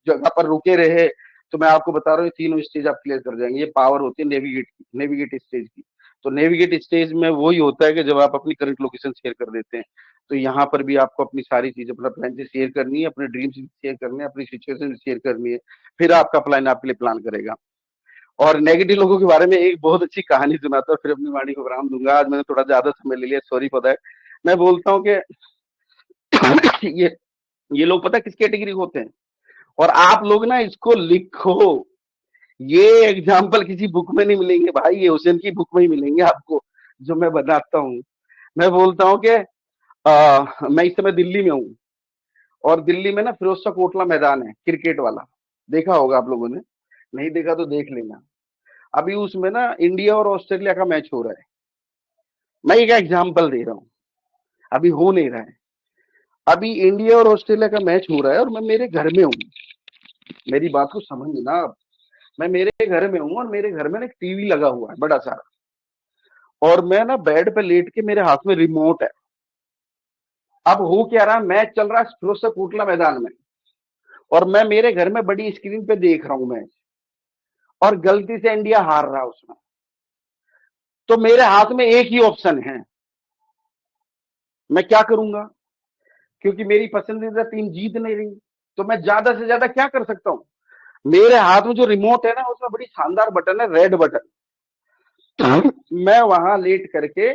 जगह पर रुके रहे, तो मैं आपको बता रहा हूँ ये तीनों स्टेज आप क्लियर कर जाएंगे। ये पावर होती है नेविगेट की, नेविगेट स्टेज की। तो नेविगेट स्टेज में वही होता है कि जब आप अपनी करंट लोकेशन शेयर कर देते हैं। तो यहाँ पर भी आपको अपनी सारी चीजें अपना प्लान से शेयर करनी है, अपने ड्रीम्स शेयर करने हैं, अपनी सिचुएशन शेयर करनी है, फिर आपका प्लान आपके लिए प्लान करेगा। और नेगेटिव लोगों के बारे में एक बहुत अच्छी कहानी सुनाता हूँ, फिर अपनी वाणी को विराम दूंगा। आज मैंने थोड़ा ज्यादा समय ले लिया, सॉरी फॉर दैट। मैं बोलता हूँ कि ये लोग पता किस कैटेगरी होते हैं, और आप लोग ना इसको लिखो। ये एग्जाम्पल किसी बुक में नहीं मिलेंगे भाई, ये हुसैन की बुक में ही मिलेंगे आपको जो मैं बताता हूँ। मैं बोलता हूँ कि मैं इस समय दिल्ली में हूँ और दिल्ली में ना फिरोज शाह कोटला मैदान है क्रिकेट वाला, देखा होगा आप लोगों ने, नहीं देखा तो देख लेना। अभी उसमें ना इंडिया और ऑस्ट्रेलिया का मैच हो रहा है। मैं एक एग्जाम्पल दे रहा हूँ, अभी हो नहीं रहा है। अभी इंडिया और ऑस्ट्रेलिया का मैच हो रहा है और मैं मेरे घर में हूँ, मेरी बात को समझना आप। मैं मेरे घर में हूँ और मेरे घर में ना एक टीवी लगा हुआ है बड़ा सारा, और मैं ना बेड पे लेट के, मेरे हाथ में रिमोट है। अब हो क्या रहा, मैच चल रहा है फिरोज शाह कोटला मैदान में और मैं मेरे घर में बड़ी स्क्रीन पे देख रहा हूँ मैच, और गलती से इंडिया हार रहा है उसमें। तो मेरे हाथ में एक ही ऑप्शन है, मैं क्या करूंगा, क्योंकि मेरी पसंदीदा टीम जीत नहीं रही। तो मैं ज्यादा से ज्यादा क्या कर सकता हूँ, मेरे हाथ में जो रिमोट है ना उसमें बड़ी शानदार बटन है, रेड बटन। मैं वहां लेट करके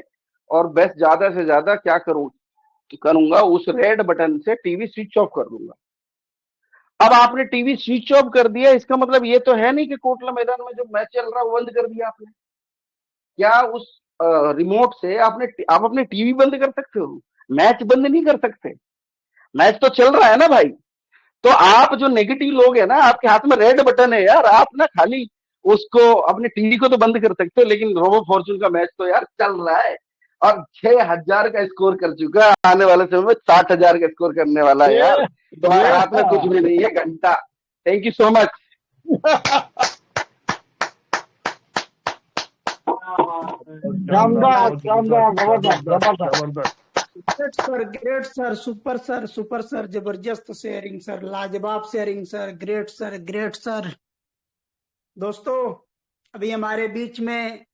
और बस ज्यादा से ज्यादा क्या करूंगा, उस रेड बटन से टीवी स्विच ऑफ कर दूंगा। अब आपने टीवी स्विच ऑफ कर दिया, इसका मतलब ये तो है नहीं कि कोटला मैदान में जो मैच चल रहा है वो बंद कर दिया आपने। क्या उस रिमोट से आप अपने टीवी बंद कर सकते हो, मैच बंद नहीं कर सकते। मैच तो चल रहा है ना भाई। तो आप जो नेगेटिव लोग है ना, आपके हाथ में रेड बटन है यार, आप ना खाली उसको अपने टीवी को तो बंद कर सकते हो, लेकिन रोबो फॉर्चून का मैच तो यार चल रहा है और 6,000 का स्कोर कर चुका है। आने वाले समय में 60,000 का स्कोर करने वाला है यार। तुम्हारे ये हाथ में कुछ भी नहीं है, घंटा। Thank you so much. शानदार शानदार जबरदस्त जबरदस्त जबरदस्त। जबरदस्त। ग्रेट सर, सुपर सर, जबरदस्त शेयरिंग सर, लाजवाब sharing sir, great sir, great sir. दोस्तों, अभी हमारे बीच में